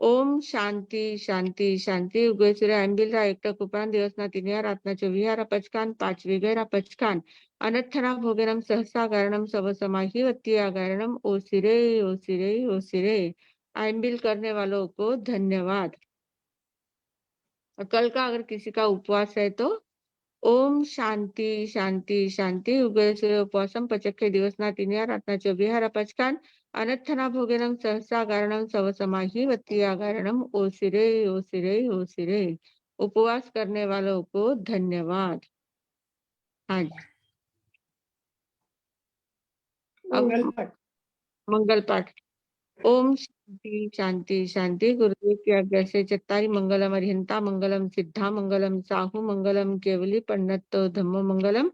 ओम शांति शांति शांति। उगय सिरे आइम्बिल एकटक उपरांत दिवसना 3 रातना 24 पचकान 5 विगैरा पचकान अनर्थना भोगेनम सहसा गारणम सव समाहि वत्तिया गारणम ओसिरे ओसिरे ओसिरे। आइम्बिल करने वालों को धन्यवाद। और कल का अगर किसी का उपवास है तो ओम शांति शांति शांति। उगय सिरे उपवासम पचखे दिवसना 3 रातना 24 पचकान अनर्थना भोगेनम सहसा गारणम सव समाहि वत्तिया गारणम ओसिरे ओसिरे ओसिरे। उपवास करने वालों को धन्यवाद। हाँ जी, अब मंगल पाठ। मंगल पाठ। ओम शांति शांति शांति। गुरुदेव की आज्ञा से चत्तारी मंगलम अरिहंता मंगलम सिद्धा मंगलम साहू मंगलम केवली पंडितो धम्मो मंगलम।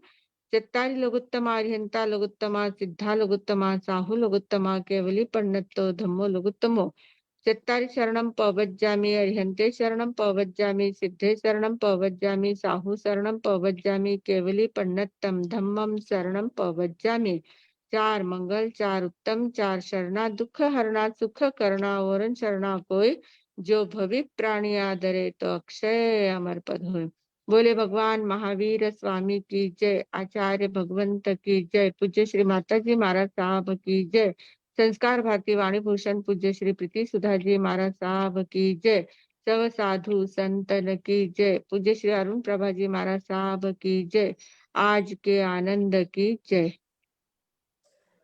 चत्तारी लघुत्तमा अरिहंता लघुत्तमा सिद्धा लघुत्तमा साहू लघुत्तमा केवली पंडितो धम्मो लघुत्तमो। चत्तारी शरणम पवज्जामि अरिहंते शरणम पवज्जामि सिद्धे शरणम पवज्जामि साहू शरणम पवज्जामि केवली पंडितम धम्मम शरणम पवज्जामि। 4 मंगल 4 उत्तम 4 शरणा दुख हरणा सुख करना वरण शरणा कोई जो भविक प्राणी आदरे तो अक्षय अमर पद होय। बोले भगवान महावीर स्वामी की जय। आचार्य भगवंत की जय। पूज्य श्री माता जी महाराज साहब की जय। संस्कार भारती वाणी भूषण पूज्य श्री प्रीति सुधा जी महाराज साहब की जय। सब साधु संतन की जय। पूज्य श्री अरुण प्रभा जी महाराज साहब की जय। आज के आनंद की जय।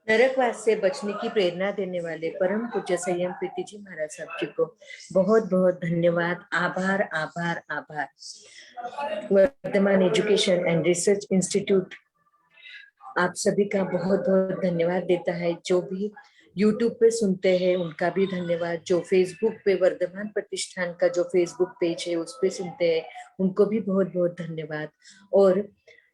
नरकवास से बचने की प्रेरणा देने वाले परम पूज्य संयम प्रीति जी महाराज साहब जी को बहुत बहुत धन्यवाद। आभार आभार आभार। Vardhman education and research Institute आप सभी का बहुत बहुत धन्यवाद देता है। जो भी यूट्यूब पे सुनते हैं उनका भी धन्यवाद। जो फेसबुक पे वर्धमान प्रतिष्ठान का जो फेसबुक पेज है उस पे सुनते हैं उनको भी बहुत बहुत धन्यवाद। और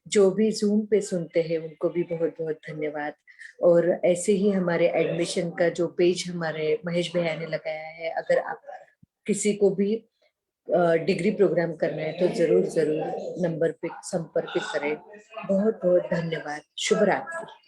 जो भी जूम पे सुनते हैं उनको भी बहुत बहुत धन्यवाद। और ऐसे ही हमारे एडमिशन का जो पेज हमारे महेश भैया ने लगाया है, अगर आप किसी को भी डिग्री प्रोग्राम करना है तो जरूर जरूर नंबर पे संपर्क करें। बहुत बहुत धन्यवाद। शुभ रात्रि।